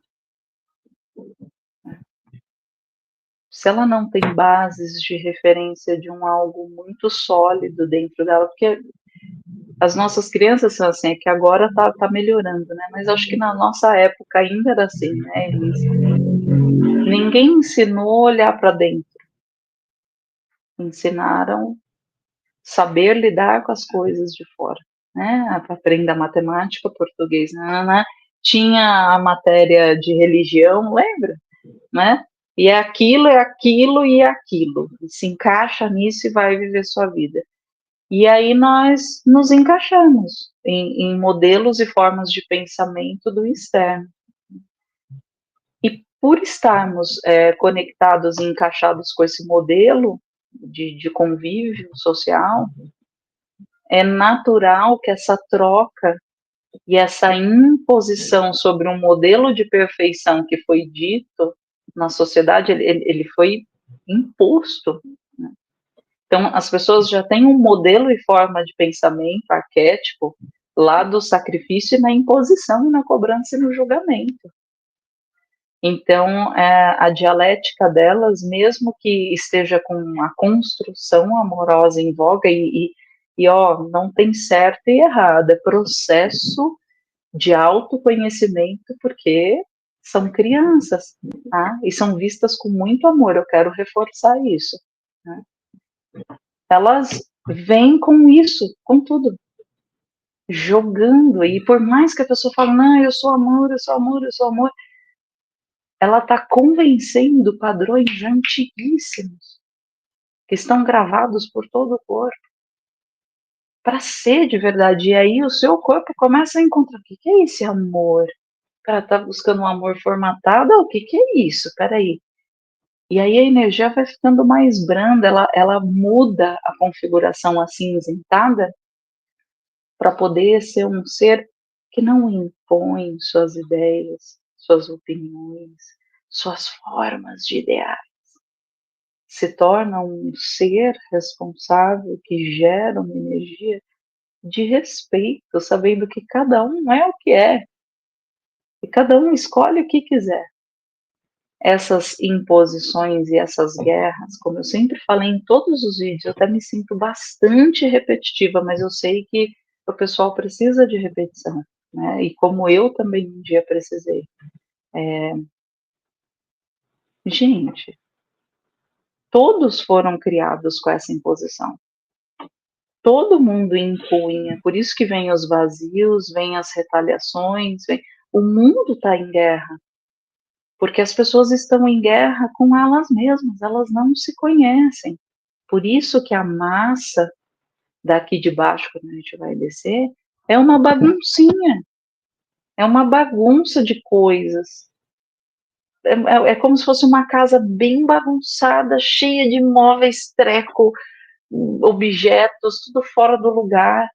Se ela não tem bases de referência de um algo muito sólido dentro dela, porque as nossas crianças são assim, é que agora tá melhorando, né? Mas acho que na nossa época ainda era assim, né, Elisa? Ninguém ensinou a olhar para dentro. Ensinaram saber lidar com as coisas de fora, né? Aprenda matemática, português, né? Tinha a matéria de religião, lembra? Né? E é aquilo, é aquilo e é aquilo. E se encaixa nisso e vai viver sua vida. E aí nós nos encaixamos em modelos e formas de pensamento do externo. E por estarmos conectados e encaixados com esse modelo de convívio social, é natural que essa troca e essa imposição sobre um modelo de perfeição que foi dito na sociedade, ele foi imposto. Né? Então, as pessoas já têm um modelo e forma de pensamento arquétipo lá do sacrifício e na imposição, e na cobrança e no julgamento. Então, a dialética delas, mesmo que esteja com a construção amorosa em voga, ó, não tem certo e errado, é processo de autoconhecimento, porque são crianças, tá? E são vistas com muito amor, eu quero reforçar isso. Né? Elas vêm com isso, com tudo, jogando, e por mais que a pessoa fale, não, eu sou amor, eu sou amor, eu sou amor, ela está convencendo padrões já antiguíssimos, que estão gravados por todo o corpo, para ser de verdade. E aí o seu corpo começa a encontrar, o que é esse amor? O cara tá buscando um amor formatado, o que é isso? Peraí. E aí a energia vai ficando mais branda, ela muda a configuração acinzentada para poder ser um ser que não impõe suas ideias, suas opiniões, suas formas de idear. Se torna um ser responsável que gera uma energia de respeito, sabendo que cada um é o que é, e cada um escolhe o que quiser. Essas imposições e essas guerras, como eu sempre falei em todos os vídeos, eu até me sinto bastante repetitiva, mas eu sei que o pessoal precisa de repetição, né? E como eu também um dia precisei. Gente, todos foram criados com essa imposição. Todo mundo impunha, por isso que vem os vazios, vem as retaliações, o mundo está em guerra, porque as pessoas estão em guerra com elas mesmas, elas não se conhecem. Por isso que a massa daqui de baixo, quando a gente vai descer, é uma baguncinha, é uma bagunça de coisas. É como se fosse uma casa bem bagunçada, cheia de móveis, treco, objetos, tudo fora do lugar.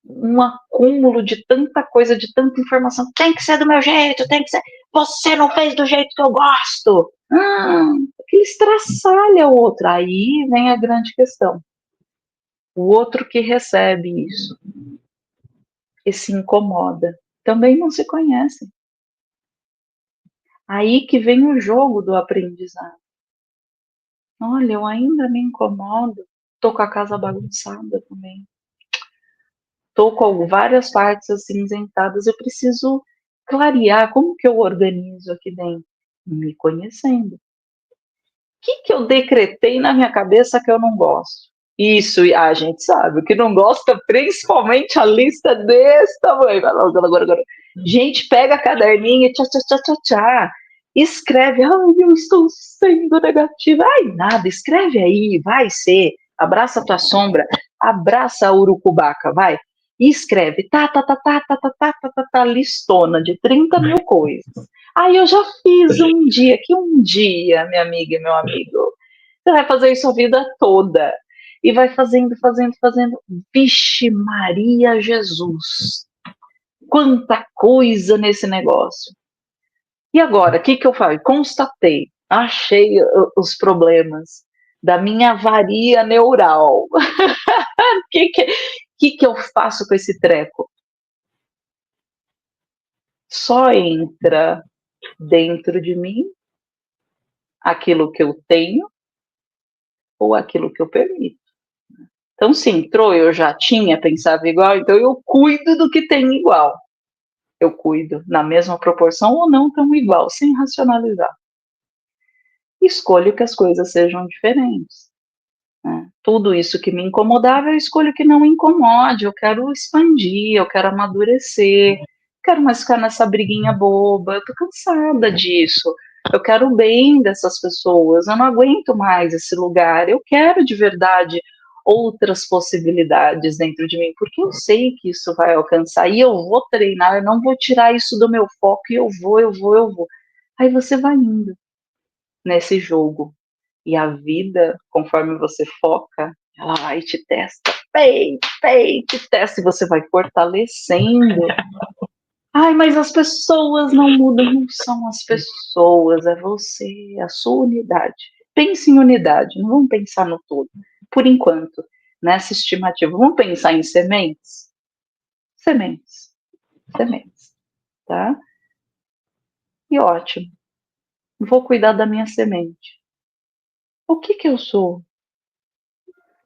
Um acúmulo de tanta coisa, de tanta informação. Tem que ser do meu jeito, tem que ser. Você não fez do jeito que eu gosto. Aquele estraçalha o outro. Aí vem a grande questão. O outro que recebe isso e se incomoda também não se conhece. Aí que vem o jogo do aprendizado. Olha, eu ainda me incomodo. Tô com a casa bagunçada também. Tô com várias partes acinzentadas. Eu preciso clarear como que eu organizo aqui dentro, me conhecendo. O que eu decretei na minha cabeça que eu não gosto? Isso, a gente sabe, o que não gosta, principalmente a lista desse tamanho. Agora. Gente, pega a caderninha e tchá. Escreve, eu estou sendo negativa. Ai, nada, escreve aí, vai ser. Abraça a tua sombra, abraça a urucubaca, vai. E escreve, listona de 30 mil coisas. Aí eu já fiz um dia, minha amiga e meu amigo. Você vai fazer isso a vida toda. E vai fazendo. Vixe Maria Jesus! Quanta coisa nesse negócio. E agora, o que eu faço? Constatei. achei os problemas da minha avaria neural. O que eu faço com esse treco? Só entra dentro de mim aquilo que eu tenho ou aquilo que eu permito. Então, se entrou, eu já tinha, pensava igual, então eu cuido do que tem igual. Eu cuido na mesma proporção ou não tão igual, sem racionalizar. Escolho que as coisas sejam diferentes. Né? Tudo isso que me incomodava, eu escolho que não me incomode. Eu quero expandir, eu quero amadurecer, quero mais ficar nessa briguinha boba. Eu tô cansada disso. Eu quero o bem dessas pessoas. Eu não aguento mais esse lugar. Eu quero de verdade outras possibilidades dentro de mim, porque eu sei que isso vai alcançar e eu vou treinar, eu não vou tirar isso do meu foco e eu vou. Aí você vai indo nesse jogo. E a vida, conforme você foca, ela vai te testa, te testa, e você vai fortalecendo. Ai, mas as pessoas não mudam, não são as pessoas, é você, a sua unidade. Pense em unidade, não vamos pensar no todo. Por enquanto, nessa estimativa, vamos pensar em sementes? Sementes, sementes, tá? E ótimo, vou cuidar da minha semente. O que eu sou?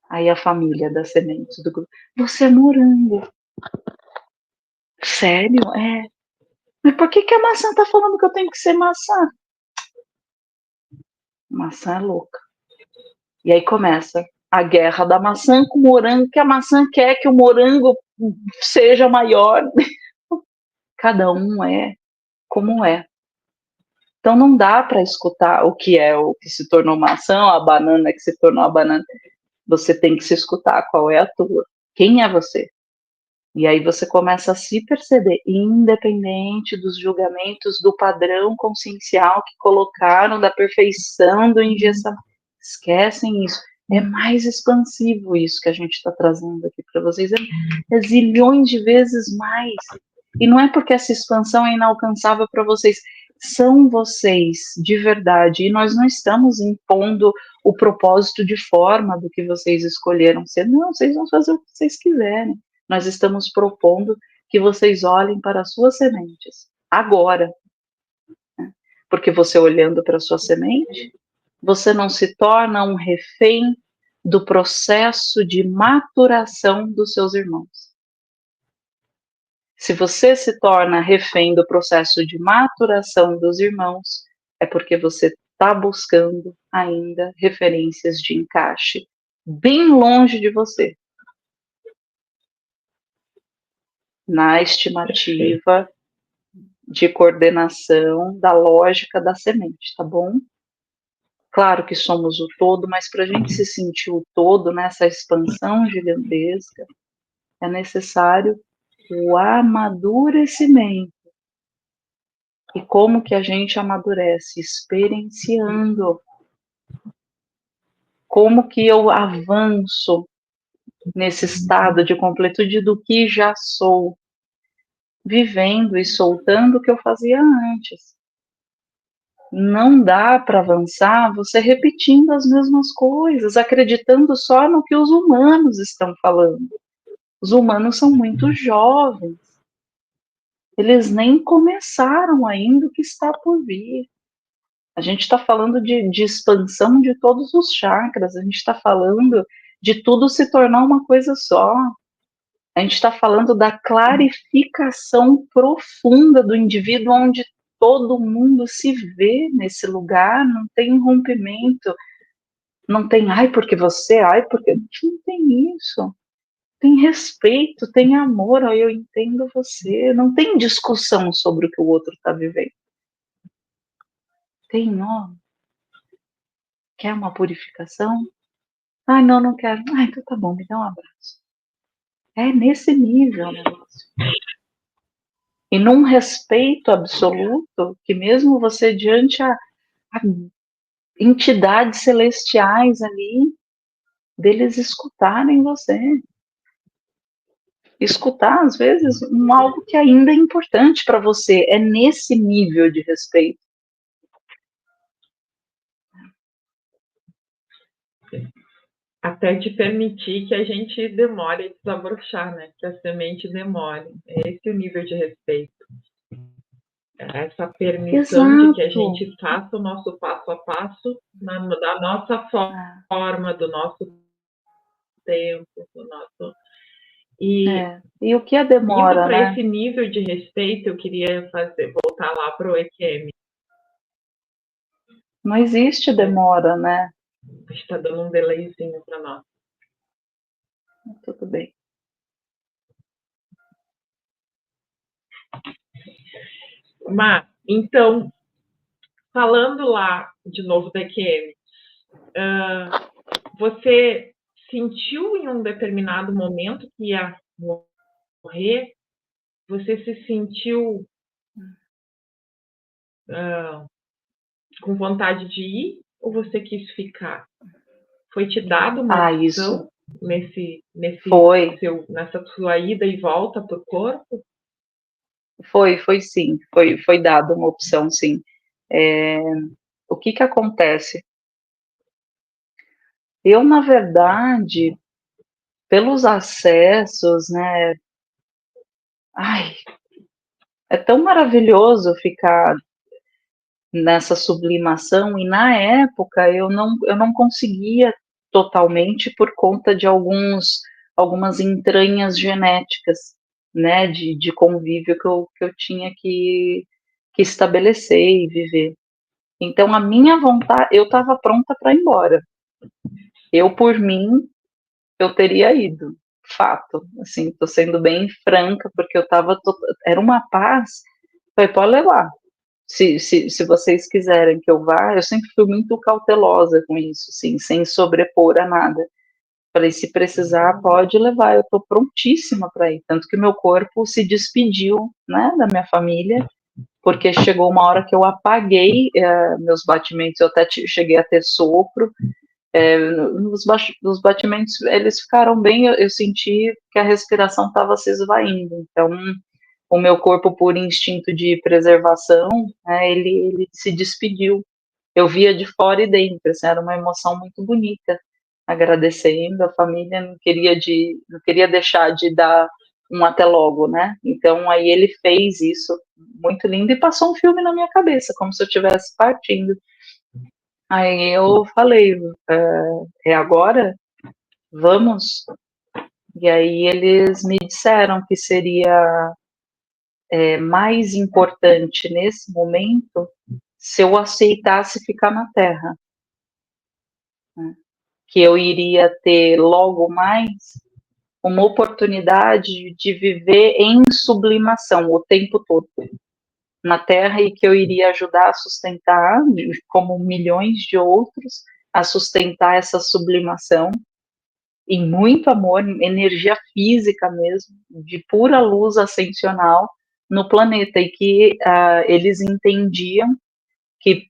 Aí a família das sementes do grupo. Você é morango. Sério? É. Mas por que a maçã tá falando que eu tenho que ser maçã? Maçã é louca. E aí começa a guerra da maçã com o morango, que a maçã quer que o morango seja maior. Cada um é como é. Então não dá para escutar o que é o que se tornou maçã, ou a banana que se tornou a banana. Você tem que se escutar qual é a tua. Quem é você? E aí você começa a se perceber, independente dos julgamentos do padrão consciencial que colocaram, da perfeição do engessado. Esquecem isso. É mais expansivo isso que a gente está trazendo aqui para vocês. É zilhões de vezes mais. E não é porque essa expansão é inalcançável para vocês. São vocês, de verdade. E nós não estamos impondo o propósito de forma do que vocês escolheram ser. Não, vocês vão fazer o que vocês quiserem. Nós estamos propondo que vocês olhem para as suas sementes, agora. Né? Porque você olhando para a sua semente, você não se torna um refém do processo de maturação dos seus irmãos. Se você se torna refém do processo de maturação dos irmãos, é porque você está buscando ainda referências de encaixe bem longe de você. Na estimativa de coordenação da lógica da semente, tá bom? Claro que somos o todo, mas para a gente se sentir o todo nessa expansão gigantesca, é necessário o amadurecimento. E como que a gente amadurece? Experienciando. Como que eu avanço nesse estado de completude do que já sou, vivendo e soltando o que eu fazia antes. Não dá para avançar você repetindo as mesmas coisas, acreditando só no que os humanos estão falando. Os humanos são muito jovens. Eles nem começaram ainda o que está por vir. A gente está falando de expansão de todos os chakras, a gente está falando de tudo se tornar uma coisa só. A gente está falando da clarificação profunda do indivíduo, onde todo mundo se vê nesse lugar, não tem rompimento, não tem ai porque você, ai porque não tem isso. Tem respeito, tem amor, ó, eu entendo você. Não tem discussão sobre o que o outro está vivendo. Tem, ó. Quer uma purificação? Ai, não, não quero. Ai, então tá bom, me dá um abraço. É nesse nível o negócio. E num respeito absoluto, que mesmo você diante a entidades celestiais ali, deles escutarem você. Escutar, às vezes, algo que ainda é importante para você. É nesse nível de respeito. até de permitir que a gente demore a desabrochar, né? Que a semente demore. Esse é o nível de respeito. Essa permissão de que a Exato. gente faça o nosso passo a passo da nossa forma, do nosso tempo, do nosso... E o que é Indo demora, para né? esse nível de respeito, eu queria voltar lá para o EQM. Não existe demora, né? Está dando um delayzinho para nós. Tudo bem. Mas, então, falando lá de novo da EQM, você sentiu em um determinado momento que ia morrer? Você se sentiu com vontade de ir ou você quis ficar? Foi te dado uma opção nessa sua ida e volta para o corpo? Foi sim, foi dada uma opção, sim. O que acontece? Eu, na verdade, pelos acessos, né? Ai, é tão maravilhoso ficar nessa sublimação, e na época eu não conseguia totalmente por conta de algumas entranhas genéticas, né, de convívio que eu tinha que estabelecer e viver. Então a minha vontade, eu estava pronta para ir embora. Eu, por mim, eu teria ido, fato. Assim, estou sendo bem franca, porque era uma paz. Falei, pode levar. Se vocês quiserem que eu vá, eu sempre fui muito cautelosa com isso, assim, sem sobrepor a nada. Falei, se precisar, pode levar, eu estou prontíssima para ir. Tanto que meu corpo se despediu, né, da minha família, porque chegou uma hora que eu apaguei meus batimentos, eu até cheguei a ter sopro. Os batimentos, eles ficaram bem, eu senti que a respiração estava se esvaindo. Então, o meu corpo, por instinto de preservação, né, ele se despediu. Eu via de fora e dentro, assim, era uma emoção muito bonita, agradecendo a família, não queria deixar de dar um até logo, né? Então aí ele fez isso muito lindo e passou um filme na minha cabeça, como se eu estivesse partindo. Aí eu falei, é agora? Vamos? E aí eles me disseram que seria mais importante nesse momento se eu aceitasse ficar na Terra, né? Que eu iria ter logo mais uma oportunidade de viver em sublimação o tempo todo na Terra e que eu iria ajudar a sustentar, como milhões de outros, a sustentar essa sublimação em muito amor, energia física mesmo, de pura luz ascensional no planeta e que eles entendiam que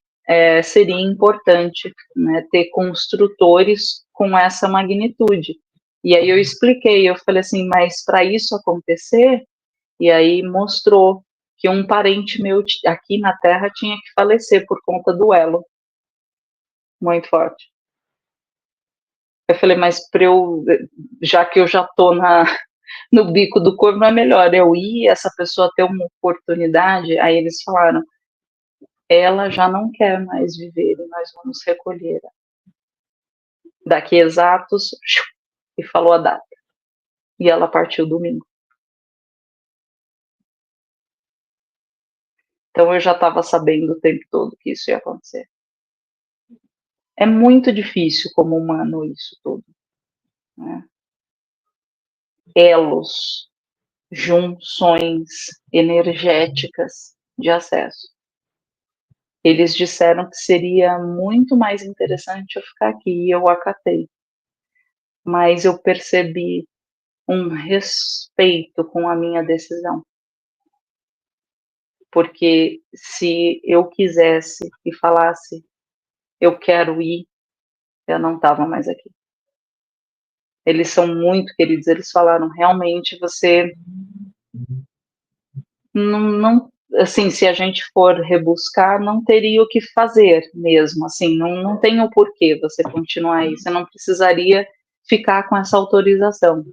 seria importante, né, ter construtores com essa magnitude. E aí eu expliquei, eu falei assim, mas para isso acontecer, e aí mostrou que um parente meu aqui na Terra tinha que falecer por conta do elo muito forte. Eu falei, mas já que eu já estou no bico do corpo, não é melhor eu ir, essa pessoa ter uma oportunidade? Aí eles falaram, ela já não quer mais viver e nós vamos recolher daqui exatos, e falou a data. E ela partiu domingo. Então eu já estava sabendo o tempo todo que isso ia acontecer. É muito difícil como humano isso tudo, né? Elos, junções energéticas de acesso. Eles disseram que seria muito mais interessante eu ficar aqui e eu acatei. Mas eu percebi um respeito com a minha decisão. Porque se eu quisesse e falasse, eu quero ir, eu não estava mais aqui. Eles são muito queridos, eles falaram, realmente você não assim, se a gente for rebuscar, não teria o que fazer mesmo, assim, não tem o porquê você continuar aí, você não precisaria ficar com essa autorização.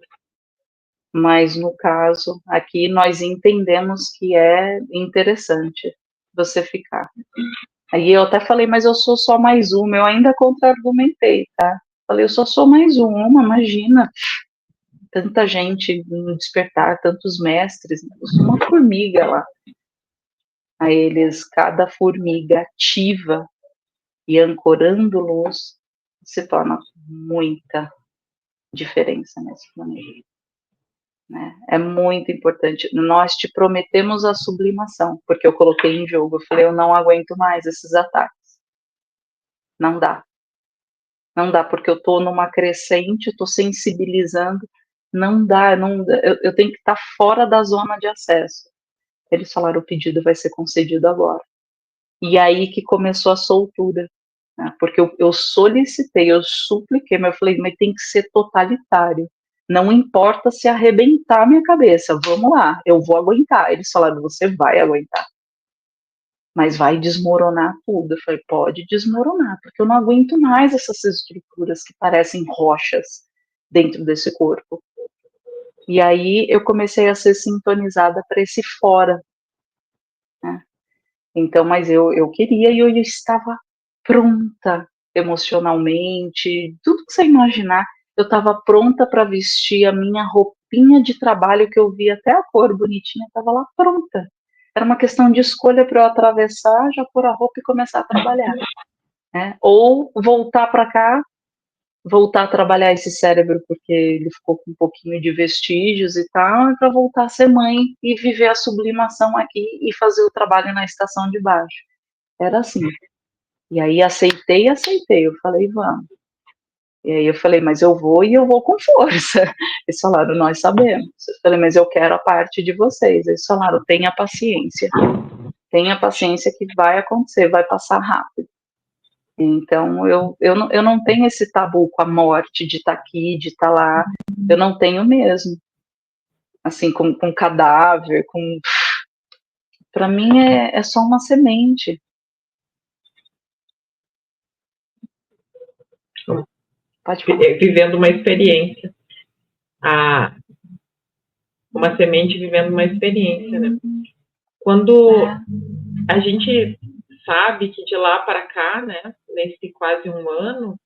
Mas no caso aqui nós entendemos que é interessante você ficar. Aí eu até falei, mas eu sou só mais uma, eu ainda contra-argumentei, tá? Falei, eu só sou mais uma, imagina, tanta gente no despertar, tantos mestres, eu sou uma formiga lá. Aí eles, cada formiga ativa e ancorando luz, se torna muita diferença nesse planeta. Né? É muito importante. Nós te prometemos a sublimação, porque eu coloquei em jogo. Eu falei, eu não aguento mais esses ataques. Não dá. Não dá, porque eu estou numa crescente, estou sensibilizando. Não dá, não, eu tenho que estar fora da zona de acesso. Eles falaram, o pedido vai ser concedido agora. E aí que começou a soltura. Né? Porque eu solicitei, eu supliquei, mas eu falei, mas tem que ser totalitário. Não importa se arrebentar minha cabeça, vamos lá, eu vou aguentar. Eles falaram, você vai aguentar, mas vai desmoronar tudo. Eu falei, pode desmoronar, porque eu não aguento mais essas estruturas que parecem rochas dentro desse corpo. E aí eu comecei a ser sintonizada para esse fora. Né? Então, mas eu queria e eu estava pronta emocionalmente, tudo que você imaginar. Eu estava pronta para vestir a minha roupinha de trabalho, que eu vi até a cor bonitinha, estava lá pronta. Era uma questão de escolha para eu atravessar, já pôr a roupa e começar a trabalhar. Né? Ou voltar para cá, voltar a trabalhar esse cérebro, porque ele ficou com um pouquinho de vestígios e tal, para voltar a ser mãe e viver a sublimação aqui e fazer o trabalho na estação de baixo. Era assim. E aí aceitei. Eu falei, vamos. E aí eu falei, mas eu vou e eu vou com força. Eles falaram, nós sabemos. Eu falei, mas eu quero a parte de vocês. Eles falaram, tenha paciência. Tenha paciência que vai acontecer, vai passar rápido. Então eu não tenho esse tabu com a morte, de estar aqui, de estar lá. Eu não tenho mesmo. Assim, com cadáver, com... Para mim é só uma semente. Pode falar. Vivendo uma experiência. Uma semente vivendo uma experiência, né? Quando a gente sabe que de lá para cá, né, nesse quase um ano,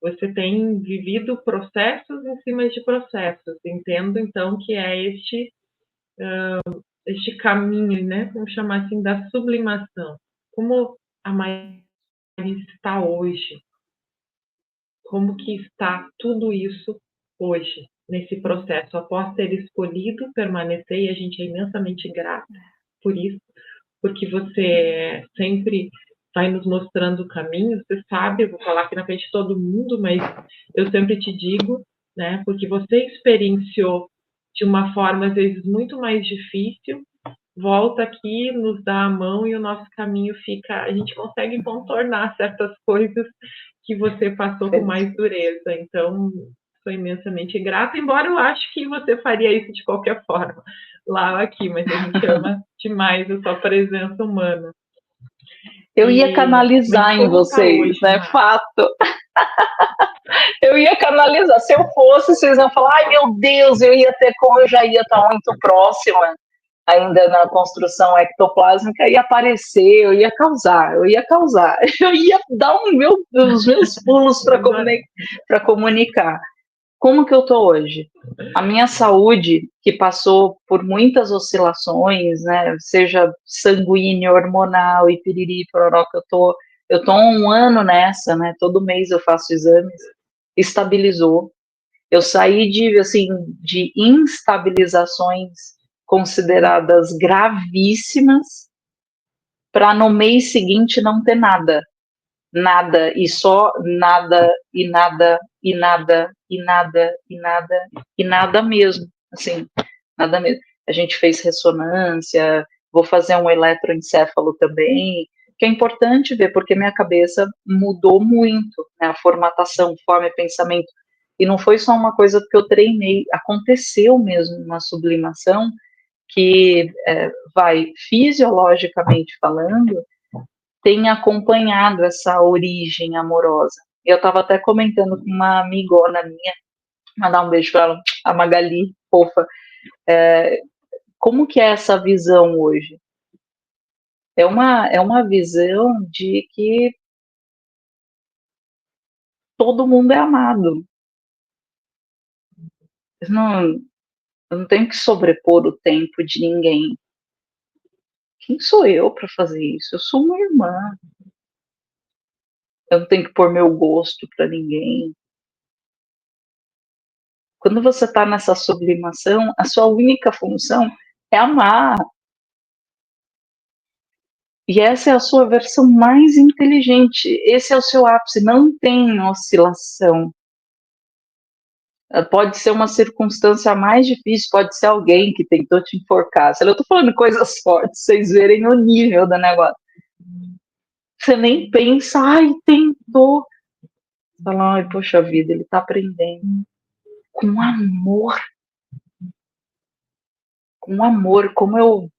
você tem vivido processos em cima de processos. Entendo, então, que é este caminho, né, vamos chamar assim, da sublimação. Como a Maria está hoje? Como que está tudo isso hoje, nesse processo, após ter escolhido permanecer, e a gente é imensamente grata por isso, porque você sempre vai nos mostrando o caminho, você sabe, eu vou falar aqui na frente de todo mundo, mas eu sempre te digo, né, porque você experienciou de uma forma, às vezes, muito mais difícil, volta aqui, nos dá a mão e o nosso caminho fica, a gente consegue contornar certas coisas que você passou com mais dureza. Então, sou imensamente grata, embora eu acho que você faria isso de qualquer forma, lá ou aqui, mas a gente ama demais a sua presença humana. Eu ia canalizar em vocês, tá hoje, né? Fato. Eu ia canalizar. Se eu fosse, vocês iam falar, ai meu Deus, eu ia ter como eu já ia estar muito próxima, ainda na construção ectoplásmica, ia aparecer, eu ia causar, eu ia dar os meus pulos para comunicar. Como que eu tô hoje? A minha saúde, que passou por muitas oscilações, né, seja sanguínea, hormonal e piriri, pororó, que eu tô há um ano nessa, né, todo mês eu faço exames, estabilizou. Eu saí de instabilizações consideradas gravíssimas para no mês seguinte não ter nada. Nada, e só nada, e nada, e nada, e nada, e nada, e nada mesmo, assim, nada mesmo. A gente fez ressonância, vou fazer um eletroencefalo também, que é importante ver, porque minha cabeça mudou muito, né, a formatação, forma e pensamento, e não foi só uma coisa que eu treinei, aconteceu mesmo uma sublimação que, fisiologicamente falando, tem acompanhado essa origem amorosa. Eu estava até comentando com uma amigona minha, Mandar um beijo para ela, a Magali, fofa. Como que é essa visão hoje? É uma visão de que todo mundo é amado. Eu não tenho que sobrepor o tempo de ninguém. Quem sou eu para fazer isso? Eu sou uma irmã. Eu não tenho que pôr meu gosto para ninguém. Quando você está nessa sublimação, a sua única função é amar. E essa é a sua versão mais inteligente. Esse é o seu ápice. Não tem oscilação. Pode ser uma circunstância mais difícil, pode ser alguém que tentou te enforcar. Eu estou falando coisas fortes, vocês verem o nível do negócio. Você nem pensa, ai, tentou. Fala, ai, poxa vida, ele está aprendendo. Com amor. Com amor, como eu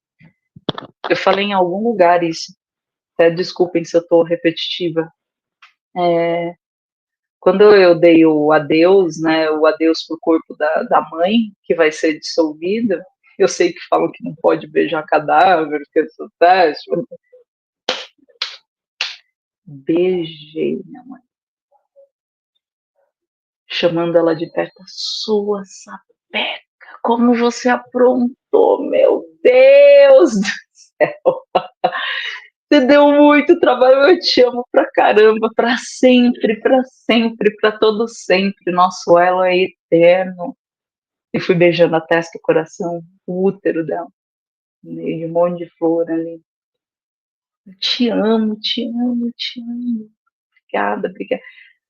falei em algum lugar isso. Até desculpem se eu estou repetitiva. Quando eu dei o adeus, né, o adeus pro corpo da mãe, que vai ser dissolvida, eu sei que falam que não pode beijar cadáver, que isso teste. Beijei minha mãe, chamando ela de perto, sua sapeca, como você aprontou, meu Deus do céu. Você deu muito trabalho, eu te amo pra caramba, pra sempre, pra todo sempre. Nosso elo é eterno. E fui beijando a testa, o coração, o útero dela, no meio de um monte de flor ali. Eu te amo, te amo, te amo. Obrigada, obrigada.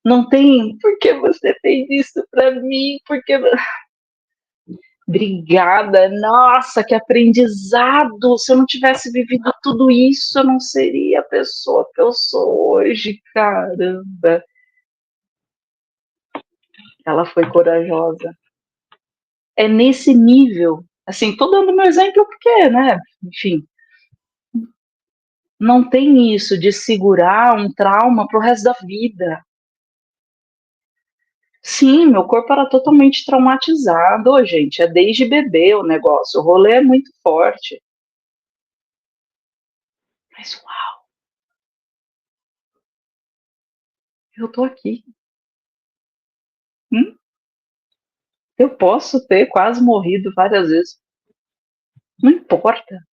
Não tem por que você fez isso pra mim, porque. Obrigada, nossa, que aprendizado! Se eu não tivesse vivido tudo isso, eu não seria a pessoa que eu sou hoje, caramba. Ela foi corajosa. É nesse nível, assim, tô dando meu exemplo porque, né, enfim, não tem isso de segurar um trauma pro resto da vida. Sim, meu corpo era totalmente traumatizado, gente, é desde bebê o negócio, o rolê é muito forte. Mas, uau, eu tô aqui. Hum? Eu posso ter quase morrido várias vezes. Não importa,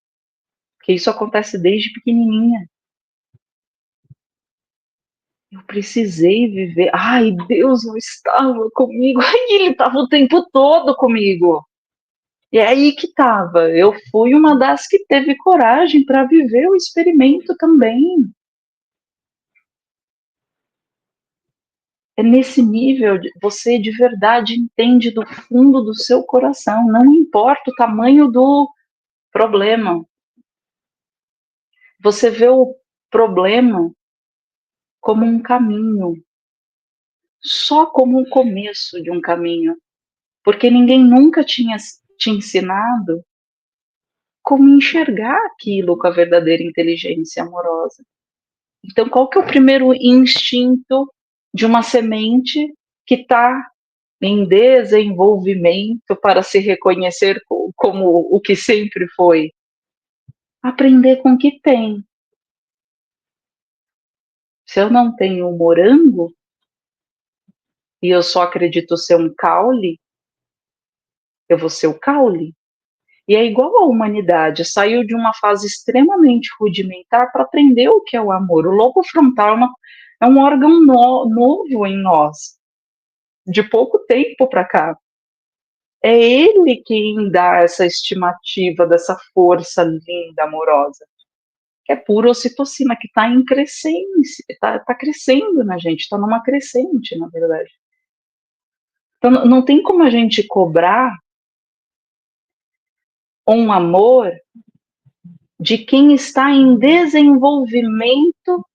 porque isso acontece desde pequenininha. Eu precisei viver. Ai, Deus não estava comigo. Ai, ele estava o tempo todo comigo. E é aí que estava. Eu fui uma das que teve coragem para viver o experimento também. É nesse nível, você de verdade entende do fundo do seu coração. Não importa o tamanho do problema. Você vê o problema como um caminho, só como um começo de um caminho, porque ninguém nunca tinha te ensinado como enxergar aquilo com a verdadeira inteligência amorosa. Então, qual que é o primeiro instinto de uma semente que está em desenvolvimento para se reconhecer como o que sempre foi? Aprender com o que tem. Se eu não tenho um morango e eu só acredito ser um caule, eu vou ser o caule. E é igual a humanidade, saiu de uma fase extremamente rudimentar para aprender o que é o amor. O lobo frontal é um órgão novo em nós, de pouco tempo para cá. É ele quem dá essa estimativa dessa força linda, amorosa, que é pura ocitocina, que está em crescente, tá crescendo na gente, está numa crescente, na verdade. Então, não tem como a gente cobrar um amor de quem está em desenvolvimento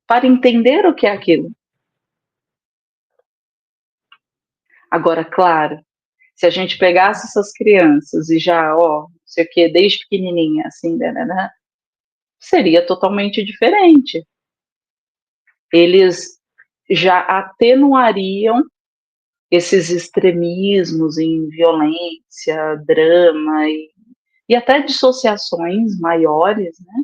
para entender o que é aquilo. Agora, claro, se a gente pegasse essas crianças e já, não sei o que, desde pequenininha, assim, né, seria totalmente diferente. Eles já atenuariam esses extremismos em violência, drama e até dissociações maiores, né?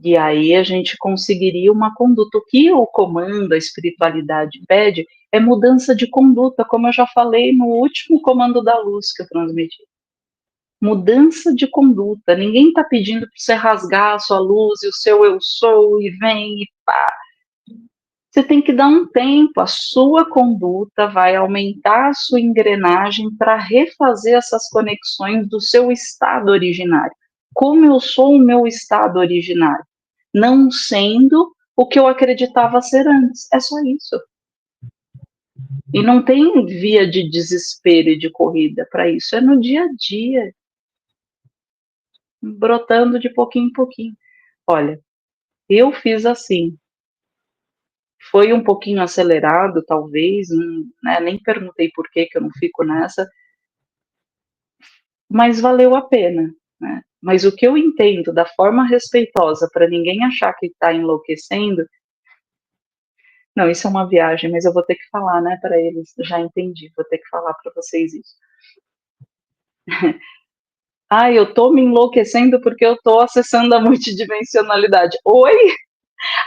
E aí a gente conseguiria uma conduta. O que o comando, a espiritualidade pede é mudança de conduta, como eu já falei no último comando da luz que eu transmiti. Mudança de conduta. Ninguém está pedindo para você rasgar a sua luz e o seu eu sou e vem e pá. Você tem que dar um tempo, a sua conduta vai aumentar a sua engrenagem para refazer essas conexões do seu estado originário. Como eu sou o meu estado originário? Não sendo o que eu acreditava ser antes. É só isso. E não tem via de desespero e de corrida para isso. É no dia a dia, brotando de pouquinho em pouquinho. Olha, eu fiz assim. Foi um pouquinho acelerado, talvez, né? Nem perguntei por que eu não fico nessa, mas valeu a pena, né? Mas o que eu entendo da forma respeitosa, para ninguém achar que está enlouquecendo, não, isso é uma viagem, mas eu vou ter que falar, né, para eles, já entendi, vou ter que falar para vocês isso. Ah, eu estou me enlouquecendo porque eu estou acessando a multidimensionalidade. Oi?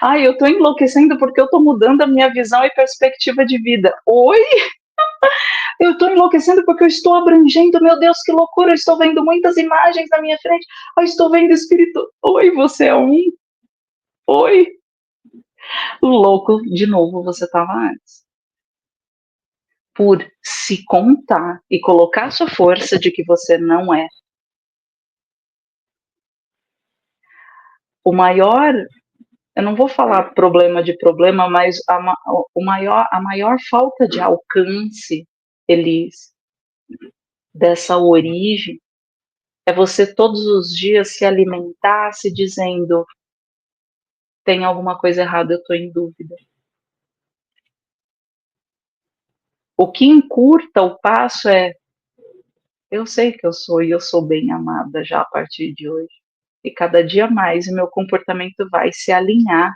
Ah, eu estou enlouquecendo porque eu estou mudando a minha visão e perspectiva de vida. Oi? Eu estou enlouquecendo porque eu estou abrangendo, meu Deus, que loucura, eu estou vendo muitas imagens na minha frente, eu estou vendo espírito. Oi, você é um? Oi? O louco, de novo, você estava antes. Por se contar e colocar sua força de que você não é. O maior, eu não vou falar problema de problema, mas a maior falta de alcance, Elis, dessa origem, é você todos os dias se alimentar se dizendo: tem alguma coisa errada, eu estou em dúvida. O que encurta o passo é: eu sei que eu sou e eu sou bem amada já a partir de hoje. E cada dia mais o meu comportamento vai se alinhar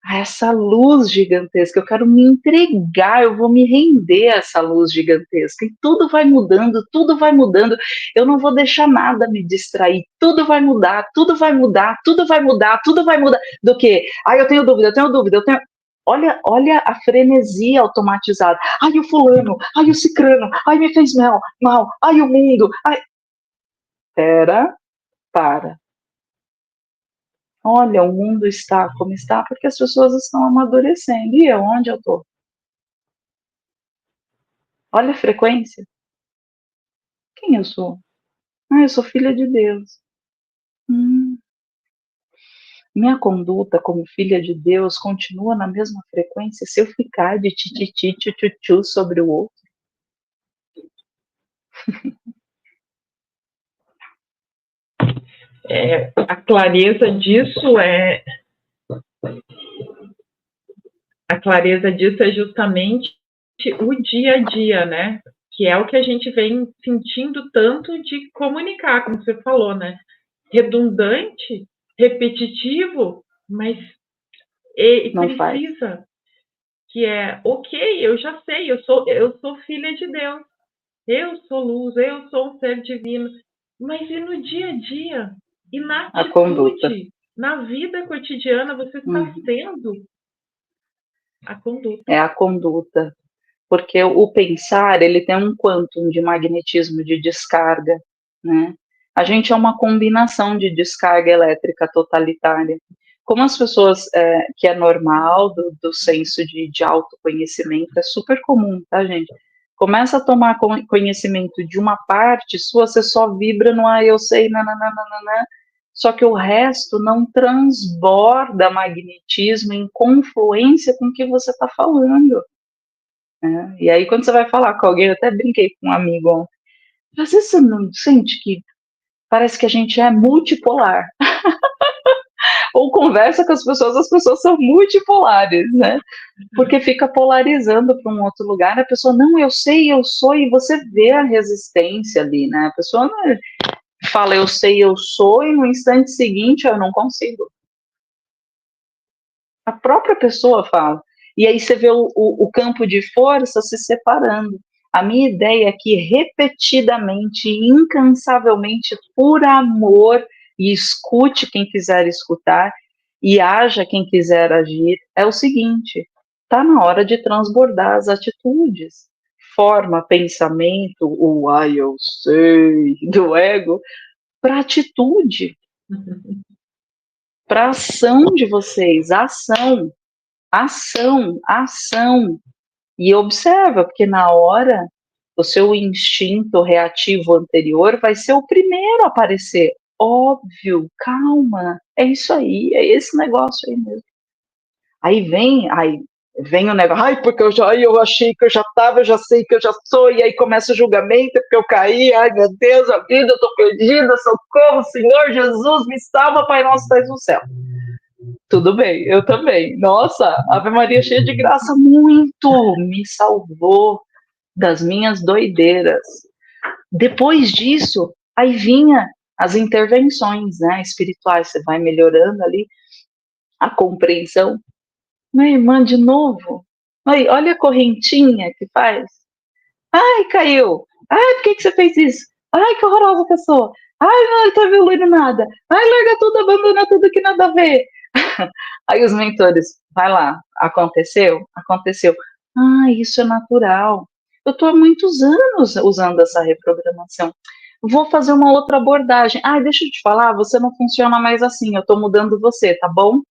a essa luz gigantesca. Eu quero me entregar, eu vou me render a essa luz gigantesca. E tudo vai mudando, tudo vai mudando. Eu não vou deixar nada me distrair. Tudo vai mudar, tudo vai mudar, tudo vai mudar, tudo vai mudar. Do que? Ah, eu tenho dúvida, eu tenho dúvida, eu tenho. Olha a frenesia automatizada. Ai, o fulano, ai, o cicrano, ai, me fez mal, ai, o mundo. Ai. Para. Olha, o mundo está como está porque as pessoas estão amadurecendo. E eu, onde eu estou? Olha a frequência. Quem eu sou? Ah, eu sou filha de Deus. Hum, minha conduta como filha de Deus continua na mesma frequência se eu ficar de tititi, tchutchu sobre o outro. A clareza disso justamente o dia a dia, né? Que é o que a gente vem sentindo tanto de comunicar, como você falou, né? Redundante, repetitivo, mas Não faz. precisa, que é ok, eu já sei, eu sou filha de Deus, eu sou luz, eu sou um ser divino, mas e no dia a dia? E na A conduta. atitude, na vida cotidiana, você está tendo a conduta. É a conduta. Porque o pensar, ele tem um quantum de magnetismo, de descarga, né? A gente é uma combinação de descarga elétrica totalitária. Como as pessoas, que é normal, do senso de autoconhecimento, é super comum, tá, gente? Começa a tomar conhecimento de uma parte sua, você só vibra no eu sei, nananana, só que o resto não transborda magnetismo em confluência com o que você está falando. Né? E aí, quando você vai falar com alguém, eu até brinquei com um amigo ontem, às vezes você não sente que parece que a gente é multipolar. Ou conversa com as pessoas são multipolares, né? Porque fica polarizando para um outro lugar, a pessoa, não, eu sei, eu sou, e você vê a resistência ali, né? A pessoa não fala, eu sei, eu sou, e no instante seguinte, eu não consigo. A própria pessoa fala. E aí você vê o campo de força se separando. A minha ideia é que repetidamente, incansavelmente, por amor, e escute quem quiser escutar, e haja quem quiser agir, é o seguinte: está na hora de transbordar as atitudes. Forma, pensamento, o ai eu sei, do ego, para atitude, para ação de vocês, ação, ação, ação. E observa, porque na hora o seu instinto reativo anterior vai ser o primeiro a aparecer. Óbvio, calma, é isso aí, é esse negócio aí mesmo. Aí vem o negócio, ai, porque eu achei que eu já estava, eu já sei que eu já sou, e aí começa o julgamento, porque eu caí, ai meu Deus, a vida, eu estou perdida, socorro, Senhor Jesus, me salva, Pai nosso, estás no céu. Tudo bem, eu também. Nossa, Ave Maria cheia de graça, muito me salvou das minhas doideiras. Depois disso, aí vinha as intervenções, né, espirituais, você vai melhorando ali a compreensão. Minha irmã, de novo. Aí, olha a correntinha que faz. Ai, caiu. Ai, por que você fez isso? Ai, que horrorosa pessoa. Ai, não tá evoluindo nada. Ai, larga tudo, abandona tudo que nada a ver. Aí os mentores, vai lá, aconteceu? Aconteceu. Ah, isso é natural. Eu estou há muitos anos usando essa reprogramação. Vou fazer uma outra abordagem. Ah, deixa eu te falar, você não funciona mais assim, eu estou mudando você, tá bom? O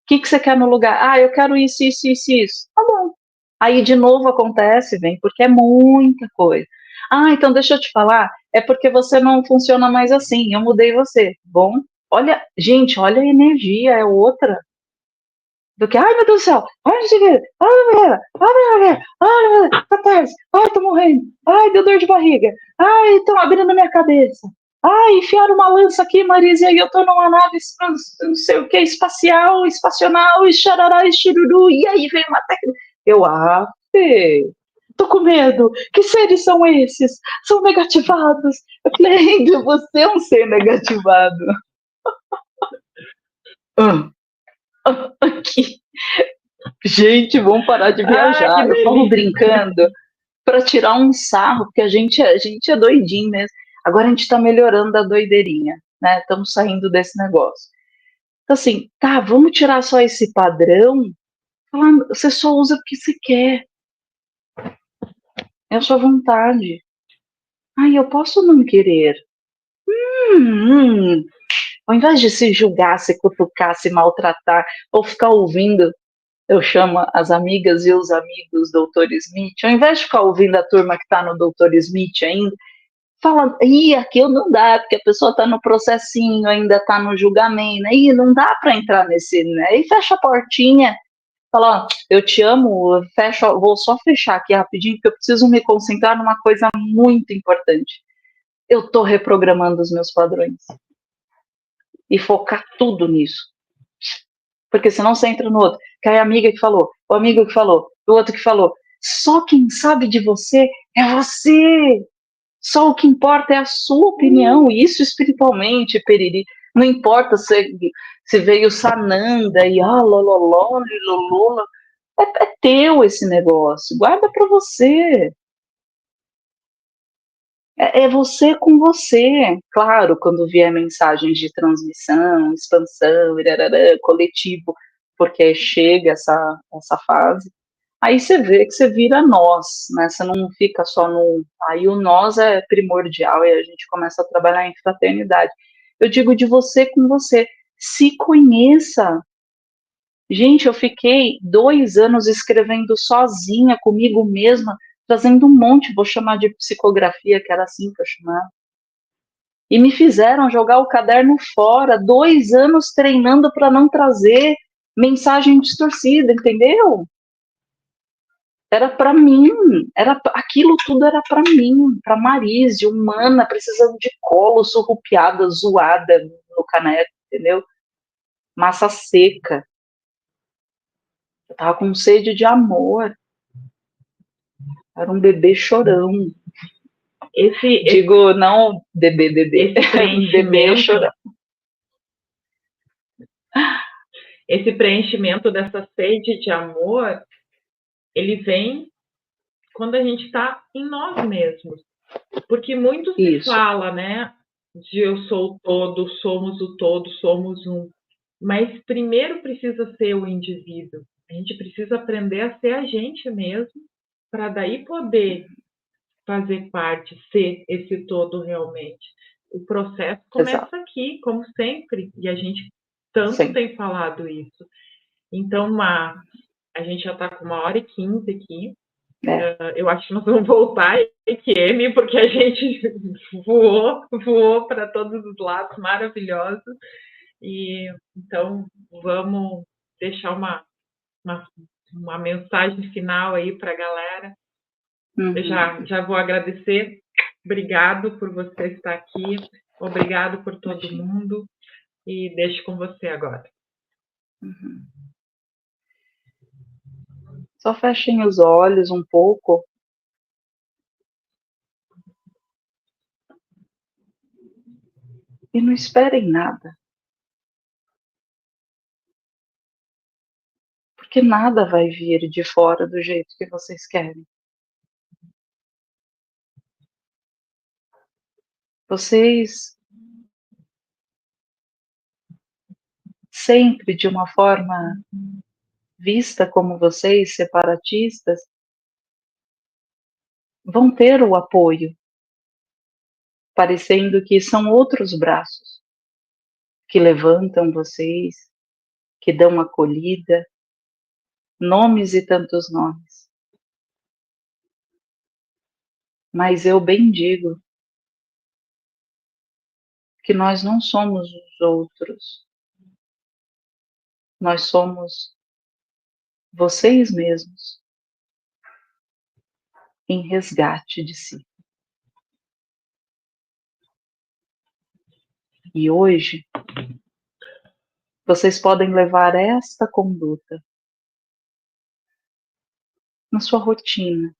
que você quer no lugar? Ah, eu quero isso, isso, isso, isso. Tá bom. Aí de novo acontece, vem, porque é muita coisa. Ah, então deixa eu te falar, é porque você não funciona mais assim, eu mudei você. Bom, olha, gente, olha a energia, é outra. Do que, ai meu Deus do céu, ai não sei o que, ai minha mulher, ai meu Deus, catarse, ai tô morrendo, ai deu dor de barriga, ai estão abrindo na minha cabeça, ai enfiaram uma lança aqui, Marisa, e eu tô numa nave, não sei o que, espacial, espacional, e xarará, e xiruru, e aí vem uma técnica. Eu, fê, tô com medo, que seres são esses? São negativados. Eu falei, você é um ser negativado. Aqui. Gente, vamos parar de viajar. Eu falo brincando para tirar um sarro, porque a gente é doidinho mesmo. Agora a gente está melhorando a doideirinha, né? Estamos saindo desse negócio. Então, assim, tá, vamos tirar só esse padrão. Falar, você só usa o que você quer. É a sua vontade. Ai, eu posso não querer. Ao invés de se julgar, se cutucar, se maltratar, ou ficar ouvindo, eu chamo as amigas e os amigos Dr. Smith, ao invés de ficar ouvindo a turma que está no Dr. Smith ainda, fala, aquilo não dá, porque a pessoa está no processinho, ainda está no julgamento, aí não dá para entrar nesse, né? Aí fecha a portinha, fala, ó, eu te amo, vou só fechar aqui rapidinho, porque eu preciso me concentrar numa coisa muito importante. Eu estou reprogramando os meus padrões. E focar tudo nisso. Porque senão você entra no outro. Que é a amiga que falou, o amigo que falou, o outro que falou. Só quem sabe de você é você. Só o que importa é a sua opinião. E isso espiritualmente, Periri. Não importa se veio Sananda e lololó, lilolô. É teu esse negócio. Guarda para você. É você com você. Claro, quando vier mensagens de transmissão, expansão, irarará, coletivo, porque chega essa fase, aí você vê que você vira nós, né? Você não fica só no. Aí o nós é primordial e a gente começa a trabalhar em fraternidade. Eu digo de você com você. Se conheça. Gente, eu fiquei 2 anos escrevendo sozinha, comigo mesma, trazendo um monte, vou chamar de psicografia, que era assim que eu chamava. E me fizeram jogar o caderno fora, 2 anos treinando para não trazer mensagem distorcida, entendeu? Era para mim, aquilo tudo era para mim, para Marise, humana, precisando de colo, surrupiada, zoada no caneco, entendeu? Massa seca. Eu tava com sede de amor. Era um bebê chorão. Digo, não bebê. Esse Bebê chorão. esse preenchimento dessa sede de amor, ele vem quando a gente está em nós mesmos. Porque muito se Isso. fala, né, de eu sou o todo, somos o todo, somos um. Mas primeiro precisa ser o indivíduo. A gente precisa aprender a ser a gente mesmo, para daí poder fazer parte, ser esse todo realmente. O processo Exato. começa aqui, como sempre, e a gente tanto Sim. tem falado isso. Então, a gente já está com 1h15 aqui. Eu acho que nós vamos voltar em QM, porque a gente voou para todos os lados, maravilhoso. E então vamos deixar uma mensagem final aí para a galera. Eu já vou agradecer. Obrigado por você estar aqui. Obrigado por todo mundo. E deixo com você agora. Só fechem os olhos um pouco. E não esperem nada. Porque nada vai vir de fora do jeito que vocês querem. Vocês, sempre de uma forma vista como vocês, separatistas, vão ter o apoio, parecendo que são outros braços que levantam vocês, que dão acolhida, nomes e tantos nomes. Mas eu bem digo que nós não somos os outros, nós somos vocês mesmos em resgate de si. E hoje, vocês podem levar esta conduta na sua rotina,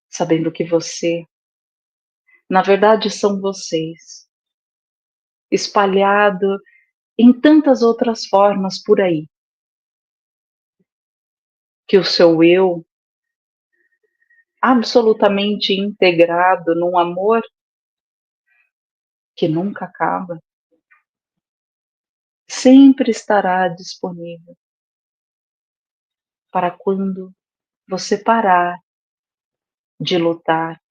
sabendo que você, na verdade, são vocês, espalhado em tantas outras formas por aí, que o seu eu, absolutamente integrado num amor que nunca acaba, sempre estará disponível para quando você parar de lutar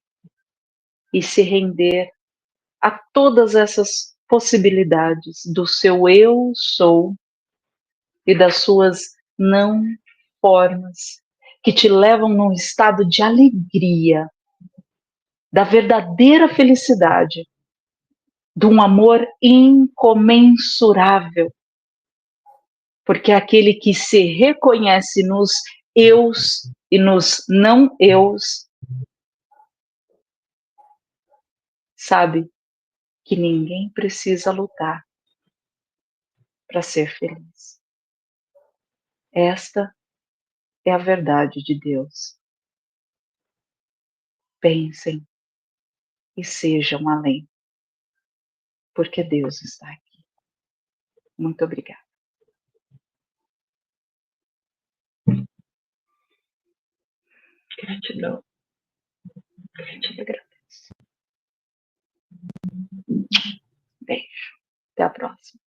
e se render a todas essas possibilidades do seu eu sou e das suas não formas que te levam num estado de alegria, da verdadeira felicidade, de um amor incomensurável, porque é aquele que se reconhece nos eus e nos não eus, sabe que ninguém precisa lutar para ser feliz. Esta é a verdade de Deus. Pensem e sejam além, porque Deus está aqui. Muito obrigada. Gratidão. Gratidão, agradeço. Beijo. Até a próxima.